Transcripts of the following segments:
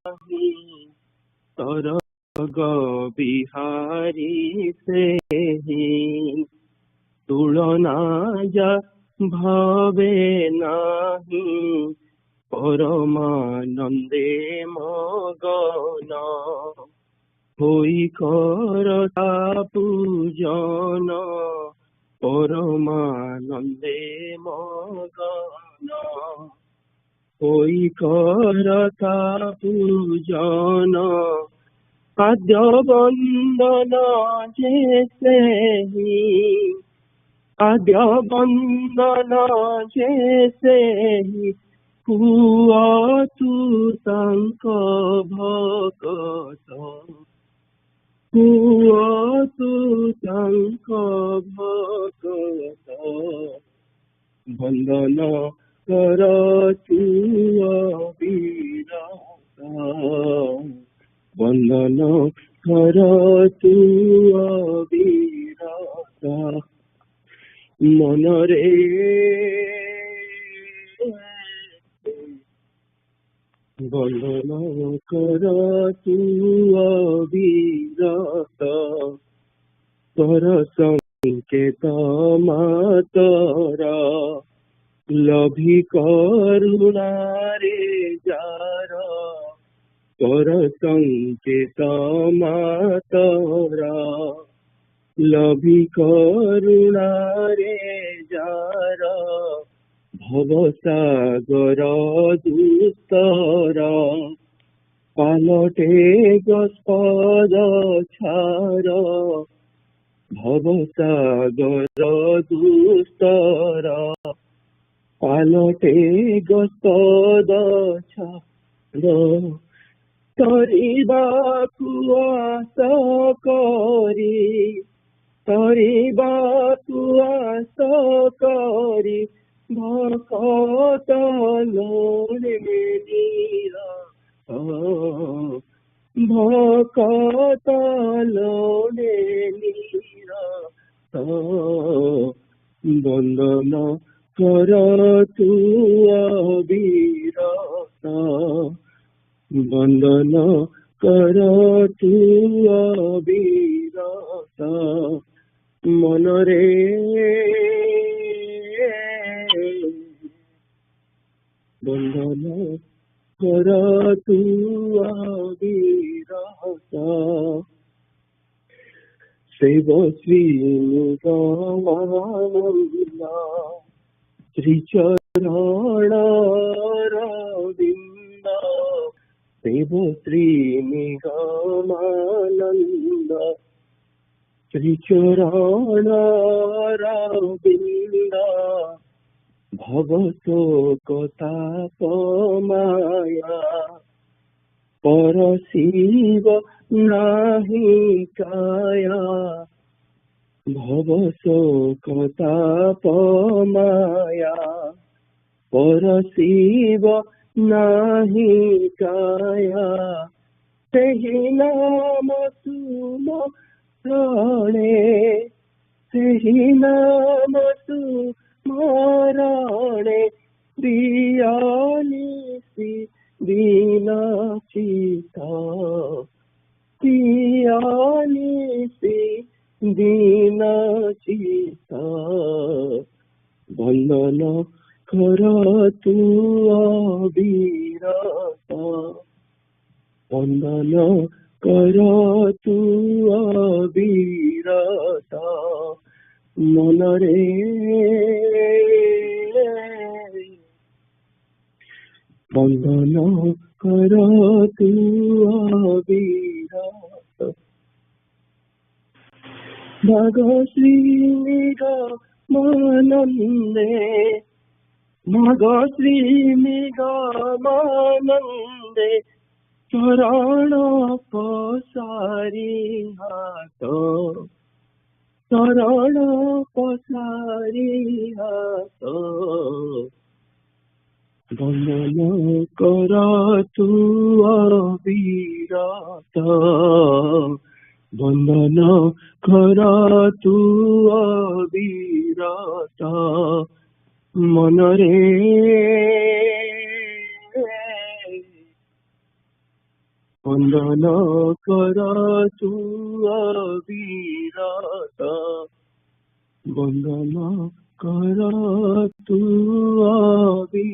नाही तर बिहारी से ही तुलना जा भावे नाही परमानंदे मगन होई करता पूजन परमानंदे मगन होई करता पूजन आद्य बंदन जैसे ही आद्य बंदन जैसे ही हुआ तू संक भगत हुआ तू संक भगत बंदन कर तू अविरत वंदन कर तू अविरत मन रे वंदन कर तू अविरत कर संकेत मातरा लभी करुणा रे जार कर संकेत मातरा लभी करुणा रे जार भवसागर दुस्तर पालटे गस्पद छार भवसागर दुस्तर पालटे गस्पद छार तरिबाकु आस करी तरिबाकु आस करी भकत लोणे नीरत भकत लोणे नीरत बंदन कर तू अविरत बंदन कर तू अविरत मन रे बंदन कर तू अविरत शिव श्री निगमानंद श्री चरण रविंद शिव श्री निगमानंद श्री चरण रविंद भवशोकतापमाया परशिव नाही काया भवशोकतापमाया परशिव नाही काया तेहि नाम सुमरणे तेहि नाम सुमरणे प्रियानिसि दीनचिता प्रियानिसि दीनचिता वंदन कर तू अविरत वंदन कर तू अविरत मन रे वंदन कर तू अविरत भगश्री निगमानंदे भगश्री निगमानंदे चरण पसारी हाथ चरण पसारी हाथ वंदन कर तू अविरत वंदन कर तू अविरत मन रे वंदना करतु अविरत वंदना करतु अविरत।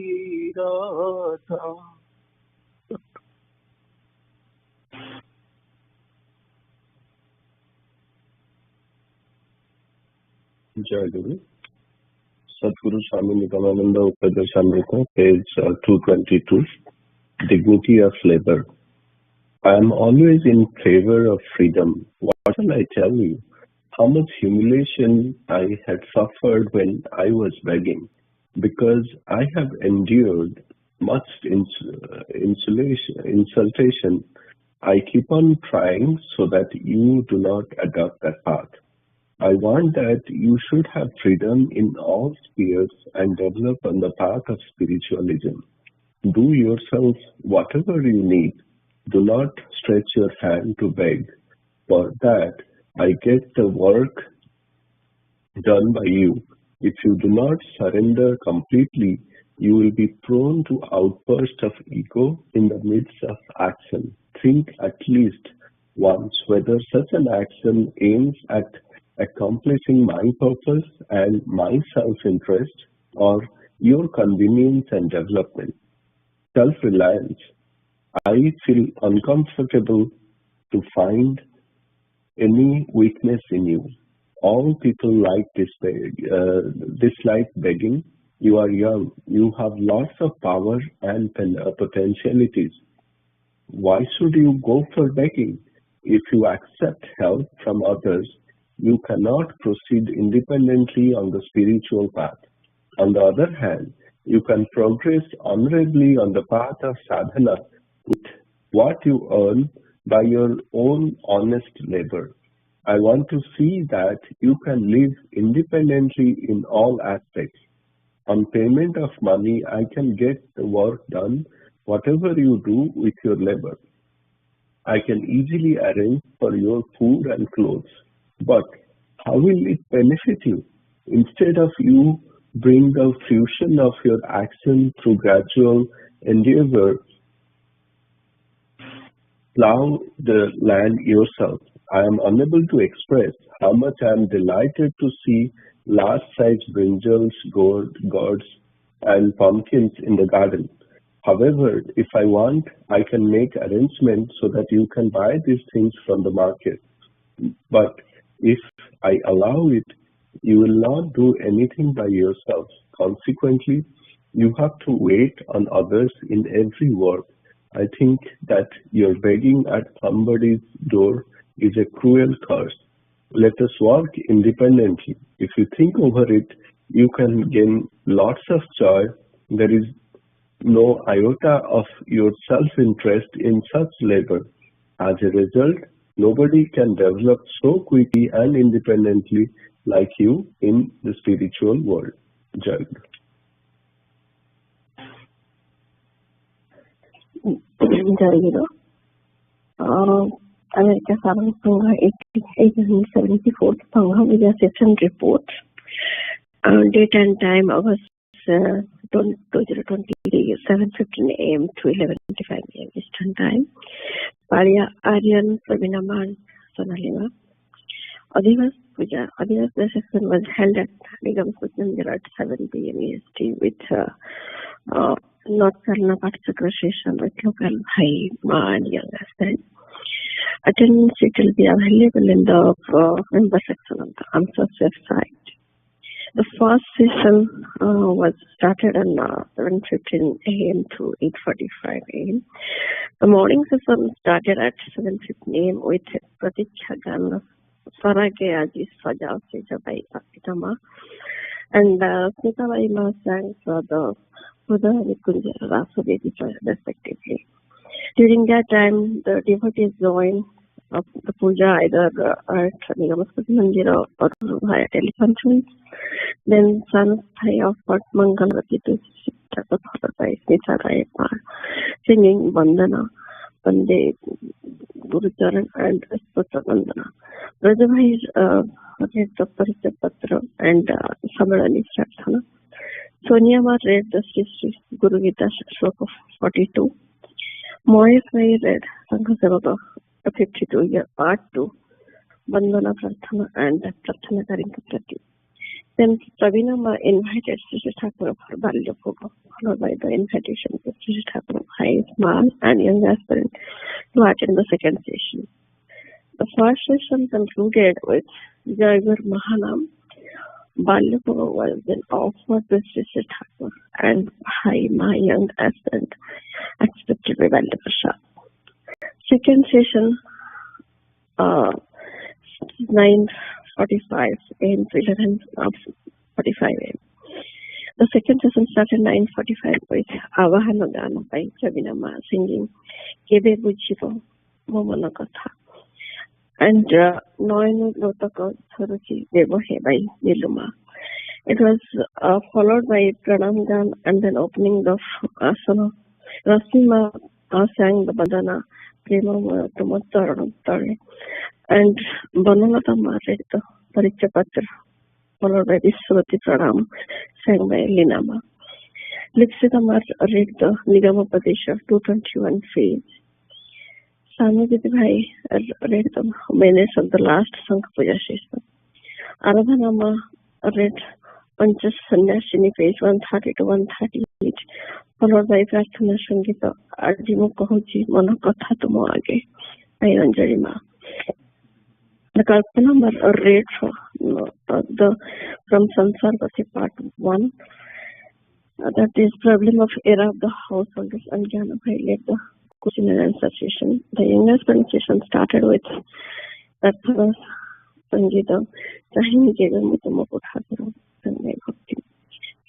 जय गुरु। Sadhguru Swami Nityananda Upadeshamrita, page 222, Dignity of Labor. I am always in favor of freedom. What shall I tell you? How much humiliation I had suffered when I was begging, because I have endured much insultation. I keep on trying so that you do not adopt that path. I want that you should have freedom in all spheres and develop on the path of spiritualism. Do yourself whatever you need. Do not stretch your hand to beg. For that, I get the work done by you. If you do not surrender completely, you will be prone to outbursts of ego in the midst of action. Think at least once whether such an action aims at accomplishing my purpose and my self-interest or your convenience and development. Self-reliance. I feel uncomfortable to find any weakness in you. All people dislike begging. You are young. You have lots of power and potentialities. Why should you go for begging? If you accept help from others, you cannot proceed independently on the spiritual path. On the other hand, you can progress honorably on the path of sadhana with what you earn by your own honest labor. I want to see that you can live independently in all aspects. On payment of money, I can get the work done, whatever you do with your labor. I can easily arrange for your food and clothes. But how will it benefit you? Instead of you bring the fruition of your action through gradual endeavor, plow the land yourself. I am unable to express how much I am delighted to see large-sized brinjals, gourds, and pumpkins in the garden. However, if I want, I can make arrangements so that you can buy these things from the market. But if I allow it, you will not do anything by yourself. Consequently, you have to wait on others in every work. I think that your begging at somebody's door is a cruel curse. Let us work independently. If you think over it, you can gain lots of joy. There is no iota of your self-interest in such labor. As a result, nobody can develop so quickly and independently like you in the spiritual world. Jai Guru. Jai Guru. America Saraswata Sangha 1874 Sangha with a session report. Date and time August 2020, 7:15 a.m. to 11:25 a.m. Eastern Time. Parya Aryan Pravinaman Sonalima. Adivas Puja. Adivas session was held at Nigam Mandir at 7 p.m. EST with nocturnal participation with local high ma and young aspirants. Attendance will be available in the member section of the AMSA's website. The first session was started on 7:15 a.m. to 8:45 a.m. The morning session started at 7:15 a.m. with Pratiksha Gan Sarage Aji Sajal Sejabai Akitama and Smitabai Ma sang for the Buddha Nikunja Rasadevi respectively. During that time, the devotees joined the puja either at Namaskar Mandira or via teleconference. Then Sanasthai of Patmangalvati to Sita followed by Smita Rayapar singing Vandana, Vande Guru Charan and Stotra Vandana. Rajabhai read the Parichay Patra and Samarani Shraddhana. Sonia read the Sri Guru Gita Shloka 42. Moyes Vai read Sangha Sevaka, a 52-year part 2, Bandana Prarthana and Prarthana Karinka Prati. Then Pravinama invited Sri Thakur for Balya Yoga, followed by the invitation to Sri Thakur of high, small and young aspirant to attend the second session. The first session concluded with Jaigur Mahanam. Balya Yoga was then offered to Sri Thakur and high, my young aspirant accepted by Balya Prasad. Second session, 9:45 a.m. to 11:45 a.m. The second session started 9:45 with Avahana Gana by Pravinama singing Kebe Bujivo Momana Katha and Noinu Lotaka Saruchi Devohe by Niluma. It was followed by Pranam Gan and then opening the asana. Rasima sang the Badana Prema Tomotaranam and Bananatama read the Parichapatra, followed by Viswati Pranam, sang by Linama. Lipsitamar read the Nigamapadesha 221 phase. Sanujit Bhai read the minutes of the last Sangha Puja Shishma. Aradhanama read Panchas Sanyashini phase 130 to 138, followed by Prarthana Sangita Arjimu Kahuji Manakatha Tumo Age by Anjarima. The Kalpanama read from Sansar Pati part 1, that is problem of era of the householders, and Jana Bhai led the question and answer session. The youngest session started with Prarthana Sangita Sahini Jegamutama Puthatara and Bhakti.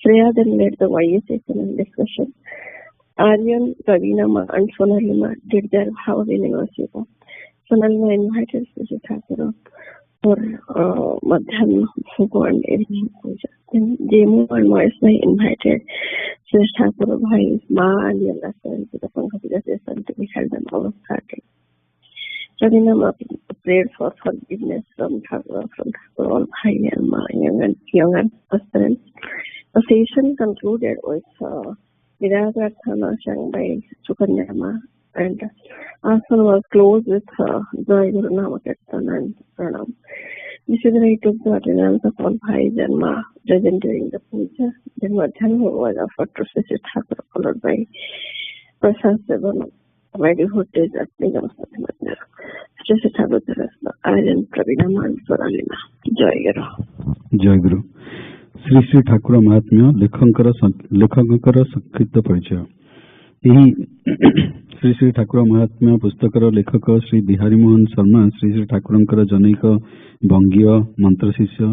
Shreya then led the YA session and discussion. Aryan, Pravinama and Sonalima did their house in University. Sonalima invited Sri Thakur for Madhyana Bhugo and evening puja. Then Jemu and Moyes Vai invited Sri Thakur Bhai, Ma and Yalla to the Sangha Puja session to be held on our Saturday. Pravinama prayed for forgiveness from Thakur, all Bhai and Ma, young aspirants. The session concluded with Vidya Prarthana sang by Sukanyama, and asana was closed with Jai Guru Namakirtan and Pranam. Vishudhara took the attendance of all Bhais and Ma present during the puja. Then Madhyana was offered to Sri Thakur, followed by Prasad Sevan by devotees at Nigamastati Madhyana. Sri Thakur Saraswata Aryan Pravinama and Swaralina. Jai Guru. Jai Guru. Shri Shri Thakur महात्म्य लेखकर संक्षिप्त परिचय। श्री श्री ठाकुर महात्म्य पुस्तकर लेखक श्री बिहारी मोहन शर्मा श्री श्री ठाकुरंकर जनैक बंगीय मंत्र शिष्य।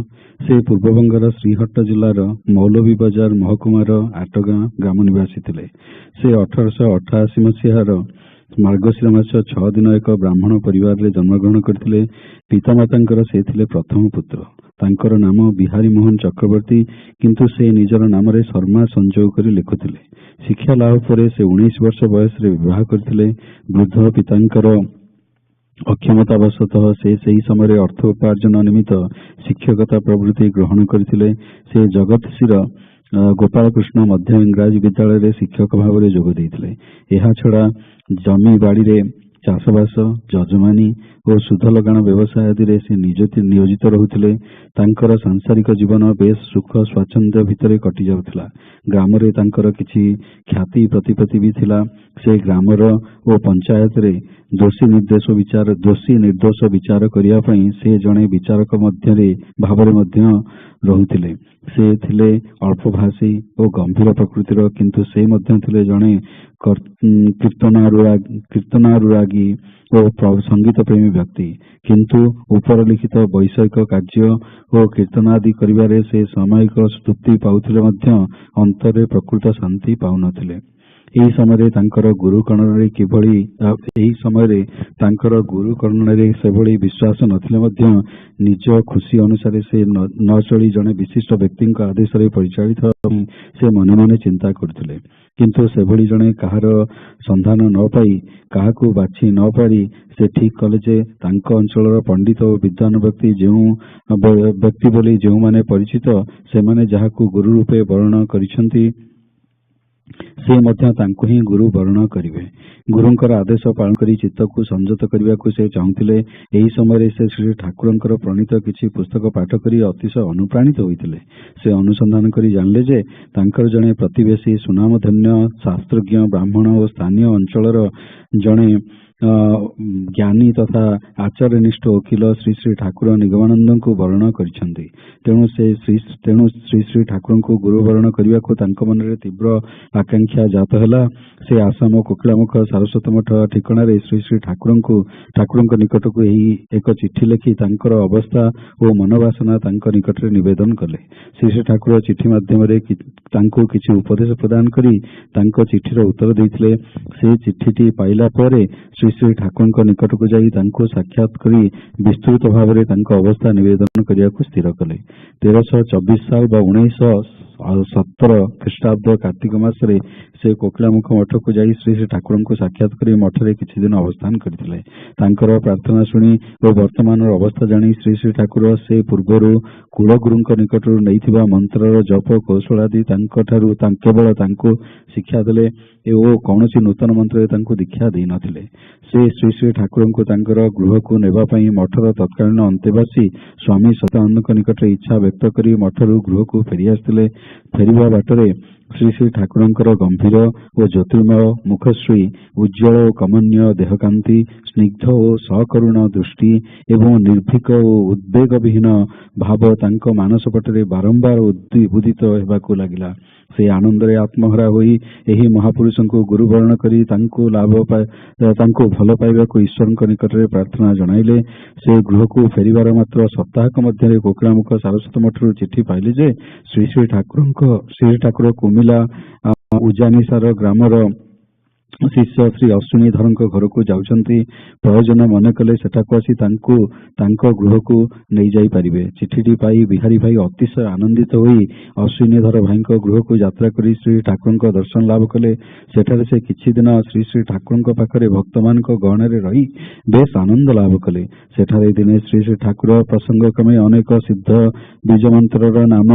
से पूर्वबंगर श्रीहट्ट जिलार मौलवी बजार महकुमार आटगाँ ग्राम निवासी थिले। से 1888 मसीहार मार्गशीर मास 6 दिन एक ब्राह्मण परिवार रे जन्मग्रहण करथिले। पितामातांकर से थिले प्रथम पुत्र। तांकर नाम बिहारी मोहन चक्रवर्ती, किंतु से निजर नाम रे शर्मा संयोग करी लिखुथिले। शिक्षा लाभ परे से 19 वर्ष बयस रे विवाह करथिले। वृद्ध पितांकर अक्षमतावशतः से सही समय अर्थ उपार्जन निमित्त शिक्षकता प्रवृत्ति ग्रहण करथिले। से जगतसिर गोपालकृष्ण मध्य इंग्राजी विद्यालय रे शिक्षक भाव में जोग देइथिले। एहा छडा जमी बाड़ी रे चाषबास, जजमानी और सुध लगाण व्यवसाय आदि से नियोजित रहुथिले। तांकर सांसारिक जीवन बेस सुख स्वाच्छंद्य भितरे कटि जाउथिला। ग्राम रे तांकर किछि ख्याति प्रतिपत्ति भी थिला। से ग्रामर और पंचायत रे दोषी निर्दोष विचार करिया पई से जणे विचारक मध्य भावरे मध्य रहुथिले। से थिले अल्पभाषी और गंभीर प्रकृतिर, किंतु से मध्य थिले जणे कीर्तनानुरागी और संगीत प्रेमी व्यक्ति। किंतु उपरलिखित वैषयिक कार्य और कीर्तनादि करिबारे से सामयिक स्तुति पाउथिले मध्य अंतरे प्रकृत शांति पाउनथिले। एही समय तांकर गुरुकर्णरे सेभଳି विश्वास नथिले मध्य निज खुशी अनुसार से न चली जणे विशिष्ट व्यक्ति आदेश परिचालित से मने मने चिंता करथिले। किंतु सेभଳି जणे कहार संधान न पाई काहाकू बाछि न पारी से ठीक कले जे तांक अंचलर पंडित और विद्वान व्यक्ति बोली जो माने परिचित से माने जहाकू गुरु रूपे वर्ण करिसेंती ସେ ମଧ୍ୟ ତାଙ୍କୁ ହିଁ ଗୁରୁ ବରଣ କରିବେ। ଗୁରୁଙ୍କର ଆଦେଶ ପାଳନ କରି ଚିତ୍ତକୁ ସଂଯତ କରିବାକୁ ସେ ଚାହୁଁଥିଲେ। ଏହି ସମୟରେ ସେ ଶ୍ରୀ ଠାକୁରଙ୍କର ପ୍ରଣୀତ କିଛି ପୁସ୍ତକ ପାଠ କରି ଅତିଶୟ ଅନୁପ୍ରାଣିତ ହୋଇଥିଲେ। ସେ ଅନୁସନ୍ଧାନ କରି ଜାଣିଲେ ଯେ ତାଙ୍କର ଜଣେ ପ୍ରତିବେଶୀ ସୁନାମଧନ୍ୟ ଶାସ୍ତ୍ରଜ୍ଞ ବ୍ରାହ୍ମଣ ଓ ସ୍ଥାନୀୟ ଅଞ୍ଚଳର ଜଣେ ଜ୍ଞାନୀ ତଥା ଆଚାର୍ୟନିଷ୍ଠ ଓକିଲ ଶ୍ରୀ ଶ୍ରୀ ଠାକୁର ନିଗମାନନ୍ଦଙ୍କୁ ବରଣ କରିଛନ୍ତି। ତେଣୁ ଶ୍ରୀ ଶ୍ରୀ ଠାକୁରଙ୍କୁ ଗୁରୁ ବରଣ କରିବାକୁ ତାଙ୍କ ମନରେ ତୀବ୍ର ଆକାଂକ୍ଷା ଜାତ ହେଲା। ସେ ଆସାମ କୋକିଳାମୁଖ ସାରସ୍ୱତ ମଠ ଠିକଣାରେ ଶ୍ରୀ ଶ୍ରୀ ଠାକୁରଙ୍କ ନିକଟକୁ ଏହି ଏକ ଚିଠି ଲେଖି ତାଙ୍କର ଅବସ୍ଥା ଓ ମନୋବାସନା ତାଙ୍କ ନିକଟରେ ନିବେଦନ କଲେ। ଶ୍ରୀ ଶ୍ରୀ ଠାକୁର ଚିଠି ମାଧ୍ୟମରେ ତାଙ୍କୁ କିଛି ଉପଦେଶ ପ୍ରଦାନ କରି ତାଙ୍କ ଚିଠିର ଉତ୍ତର ଦେଇଥିଲେ। ସେ ଚିଠିଟି ପାଇଲା ପରେ ଶ୍ରୀ ଶ୍ରୀ ଠାକୁରଙ୍କ ନିକଟକୁ ଯାଇ ତାଙ୍କୁ ସାକ୍ଷାତ କରି ବିସ୍ତୃତ ଭାବରେ ତାଙ୍କ ଅବସ୍ଥା ନିବେଦନ କରିବାକୁ ସ୍ଥିର କଲେ। 1324 ସାଲ ବା 1917 ଖ୍ରୀଷ୍ଟାବ୍ଦ କାର୍ତ୍ତିକ ମାସରେ ସେ କୋକିଳାମୁଖ ମଠକୁ ଯାଇ ଶ୍ରୀ ଶ୍ରୀ ଠାକୁରଙ୍କୁ ସାକ୍ଷାତ କରି ମଠରେ କିଛି ଦିନ ଅବସ୍ଥାନ କରିଥିଲେ। ତାଙ୍କର ପ୍ରାର୍ଥନା ଶୁଣି ଓ ବର୍ତ୍ତମାନର ଅବସ୍ଥା ଜାଣି ଶ୍ରୀ ଶ୍ରୀ ଠାକୁର ସେ ପୂର୍ବରୁ କୁଳଗୁରୁଙ୍କ ନିକଟରୁ ନେଇଥିବା ମନ୍ତ୍ରର ଜପ କୌଶଳ ଆଦି ତାଙ୍କଠାରୁ କେବଳ ତାଙ୍କୁ ଶିକ୍ଷା ଦେଲେ ଓ କୌଣସି ନୂତନ ମନ୍ତ୍ରରେ ତାଙ୍କୁ ଦୀକ୍ଷା ଦେଇନଥିଲେ। ସେ ଶ୍ରୀ ଶ୍ରୀ ଠାକୁରଙ୍କୁ ତାଙ୍କର ଗୃହକୁ ନେବା ପାଇଁ ମଠର ତତ୍କାଳୀନ ଅନ୍ତେବାସୀ ସ୍ୱାମୀ ସଦାନନ୍ଦଙ୍କ ନିକଟରେ ଇଚ୍ଛା ବ୍ୟକ୍ତ କରି ମଠରୁ ଗୃହକୁ ଫେରିଆସିଥିଲେ। ଫେରିବା ବାଟରେ ଶ୍ରୀ ଶ୍ରୀ ଠାକୁରଙ୍କର ଗମ୍ଭୀର ଓ ଜ୍ୟୋତିର୍ମୟ ମୁଖଶ୍ରୀ, ଉଜ୍ଜ୍ୱଳ ଓ କମନୀୟ ଦେହକାନ୍ତି, ସ୍ନିଗ୍ଧ ଓ ସକରୁଣ ଦୃଷ୍ଟି ଏବଂ ନିର୍ଭୀକ ଓ ଉଦ୍ବେଗବିହୀନ ଭାବ ତାଙ୍କ ମାନସପଟରେ ବାରମ୍ବାର ଉଦ୍ଦୀପିତ ହେବାକୁ ଲାଗିଲା। ସେ ଆନନ୍ଦରେ ଆତ୍ମହରା ହୋଇ ଏହି ମହାପୁରୁଷଙ୍କୁ ଗୁରୁବରଣ କରି ତାଙ୍କୁ ଭଲ ପାଇବାକୁ ଈଶ୍ୱରଙ୍କ ନିକଟରେ ପ୍ରାର୍ଥନା ଜଣାଇଲେ। ସେ ଗୃହକୁ ଫେରିବାର ମାତ୍ର ସପ୍ତାହକ ମଧ୍ୟରେ କୋକିଳାମୁଖ ସାରସ୍ୱତ ମଠରୁ ଚିଠି ପାଇଲେ ଯେ ଶ୍ରୀ ଶ୍ରୀ ଠାକୁର କୁମିଲା ଉଜାନିସାର ଗ୍ରାମର ଶିଷ୍ୟ ଶ୍ରୀ ଅଶ୍ୱିନୀ ଧରଙ୍କ ଘରକୁ ଯାଉଛନ୍ତି। ପ୍ରୟୋଜନ ମନେ କଲେ ସେଠାକୁ ଆସି ତାଙ୍କୁ ତାଙ୍କ ଗୃହକୁ ନେଇଯାଇପାରିବେ। ଚିଠିଟି ପାଇ ବିହାରୀ ଭାଇ ଅତିଶୟ ଆନନ୍ଦିତ ହୋଇ ଅଶ୍ୱିନୀଧର ଭାଇଙ୍କ ଗୃହକୁ ଯାତ୍ରା କରି ଶ୍ରୀ ଠାକୁରଙ୍କ ଦର୍ଶନ ଲାଭ କଲେ। ସେଠାରେ ସେ କିଛି ଦିନ ଶ୍ରୀ ଶ୍ରୀ ଠାକୁରଙ୍କ ପାଖରେ ଭକ୍ତମାନଙ୍କ ଗହଣରେ ରହି ବେଶ ଆନନ୍ଦ ଲାଭ କଲେ। ସେଠାରେ ଦିନେ ଶ୍ରୀ ଶ୍ରୀ ଠାକୁର ପ୍ରସଙ୍ଗକ୍ରମେ ଅନେକ ସିଦ୍ଧ ବୀଜମନ୍ତ୍ରର ନାମ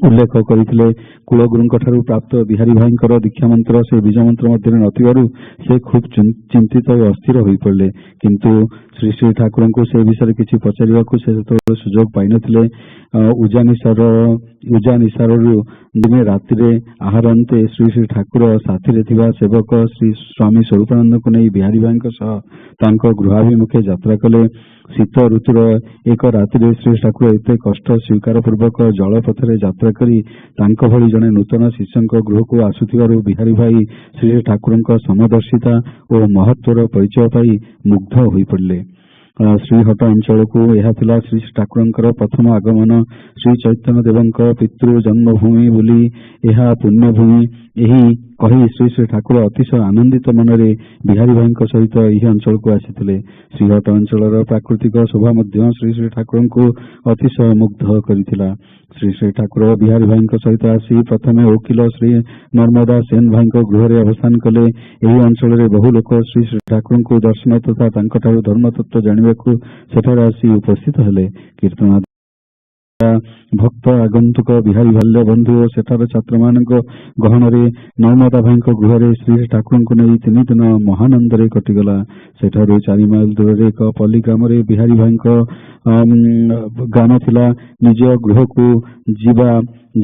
ଉଲ୍ଲେଖ କରିଥିଲେ। କୁଳଗୁରୁଙ୍କଠାରୁ ପ୍ରାପ୍ତ ବିହାରୀ ଭାଇଙ୍କର ଦୀକ୍ଷାମନ୍ତ୍ର ସେ ବୀଜମନ୍ତ୍ର ମଧ୍ୟରେ ନଥିବାରୁ ସେ ଖୁବ୍ ଚିନ୍ତିତ ଓ ଅସ୍ଥିର ହୋଇପଡ଼ିଲେ। କିନ୍ତୁ ଶ୍ରୀ ଶ୍ରୀ ଠାକୁରଙ୍କୁ ସେ ବିଷୟରେ କିଛି ପଚାରିବାକୁ ସେ ସେତେବେଳେ ସୁଯୋଗ ପାଇନଥିଲେ। ଉଜାନିସାରରୁ ଦିନେ ରାତିରେ ଆହାରାନ୍ତେ ଶ୍ରୀ ଶ୍ରୀ ଠାକୁର ସାଥିରେ ଥିବା ସେବକ ଶ୍ରୀ ସ୍ୱାମୀ ସ୍ୱରୂପାନନ୍ଦଙ୍କୁ ନେଇ ବିହାରୀ ଭାଇଙ୍କ ସହ ତାଙ୍କ ଗୃହାଭିମୁଖେ ଯାତ୍ରା କଲେ। ଶୀତ ଋତୁର ଏକ ରାତିରେ ଶ୍ରୀ ଠାକୁର ଏତେ କଷ୍ଟ ସ୍ୱୀକାର ପୂର୍ବକ ଜଳପଥରେ ଯାତ୍ରା କରି ତାଙ୍କ ଭଳି ଜଣେ ନୂତନ ଶିଷ୍ୟଙ୍କ ଗୃହକୁ ଆସୁଥିବାରୁ ବିହାରୀ ଭାଇ ଶ୍ରୀ ଠାକୁରଙ୍କ ସମଦର୍ଶିତା ଓ ମହତ୍ୱର ପରିଚୟ ପାଇ ମୁଗ୍ଧ ହୋଇପଡ଼ିଲେ। ଶ୍ରୀହଟ ଅଞ୍ଚଳକୁ ଏହା ଥିଲା ଶ୍ରୀ ଠାକୁରଙ୍କର ପ୍ରଥମ ଆଗମନ। ଶ୍ରୀ ଚୈତନ୍ୟ ଦେବଙ୍କ ପିତୃ ଜନ୍ମଭୂମି ବୋଲି ଏହା ପୁଣ୍ୟଭୂମି। ଏହି କହି ଶ୍ରୀ ଶ୍ରୀ ଠାକୁର ଅତିଶୟ ଆନନ୍ଦିତ ମନରେ ବିହାରୀ ଭାଇଙ୍କ ସହିତ ଏହି ଅଞ୍ଚଳକୁ ଆସିଥିଲେ। ଶ୍ରୀହଟ ଅଞ୍ଚଳର ପ୍ରାକୃତିକ ଶୋଭା ମଧ୍ୟ ଶ୍ରୀ ଶ୍ରୀ ଠାକୁରଙ୍କୁ ଅତିଶୟ ମୁଗ୍ଧ କରିଥିଲା। ଶ୍ରୀ ଶ୍ରୀ ଠାକୁର ବିହାରୀ ଭାଇଙ୍କ ସହିତ ଆସି ପ୍ରଥମେ ଓକିଲ ଶ୍ରୀ ନର୍ମଦା ସେନ ଭାଇଙ୍କ ଗୃହରେ ଅବସ୍ଥାନ କଲେ। ଏହି ଅଞ୍ଚଳରେ ବହୁ ଲୋକ ଶ୍ରୀ ଶ୍ରୀ ଠାକୁରଙ୍କୁ ଦର୍ଶନ ତଥା ତାଙ୍କଠାରୁ ଧର୍ମତତ୍ତ୍ୱ ଜାଣିବାକୁ ସେଠାରେ ଆସି ଉପସ୍ଥିତ ହେଲେ। କୀର୍ତ୍ତନ ଭକ୍ତ ଆଗନ୍ତୁକ ବିହାରୀ ବାଲ୍ୟ ବନ୍ଧୁ ଓ ସେଠାର ଛାତ୍ରମାନଙ୍କ ଗହଣରେ ନର୍ମଦା ଭାଇଙ୍କ ଗୃହରେ ଶ୍ରୀ ଠାକୁରଙ୍କୁ ନେଇ 3 ଦିନ ମହାନନ୍ଦରେ କଟିଗଲା। ସେଠାରୁ 4 ମାଇଲ ଦୂରରେ ଏକ ପଲ୍ଲୀ ଗ୍ରାମରେ ବିହାରୀ ଭାଇଙ୍କ ଗାନ ଥିଲା। ନିଜ ଗୃହକୁ ଯିବା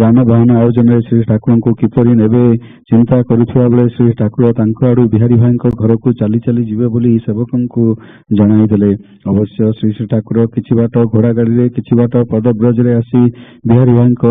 ଯାନବାହନ ଆୟୋଜନରେ ଶ୍ରୀ ଠାକୁରଙ୍କୁ କିପରି ନେବେ ଚିନ୍ତା କରୁଥିବା ବେଳେ ଶ୍ରୀ ଠାକୁର ତାଙ୍କ ଆଡୁ ବିହାରୀ ଭାଇଙ୍କ ଘରକୁ ଚାଲି ଚାଲି ଯିବେ ବୋଲି ସେବକଙ୍କୁ ଜଣାଇଦେଲେ। ଅବଶ୍ୟ ଶ୍ରୀ ଶ୍ରୀ ଠାକୁର କିଛି ବାଟ ଘୋଡ଼ା ଗାଡ଼ିରେ କିଛି ବାଟ ପଦବ୍ରଜରେ ଆସି ବିହାରୀ ଭାଇଙ୍କ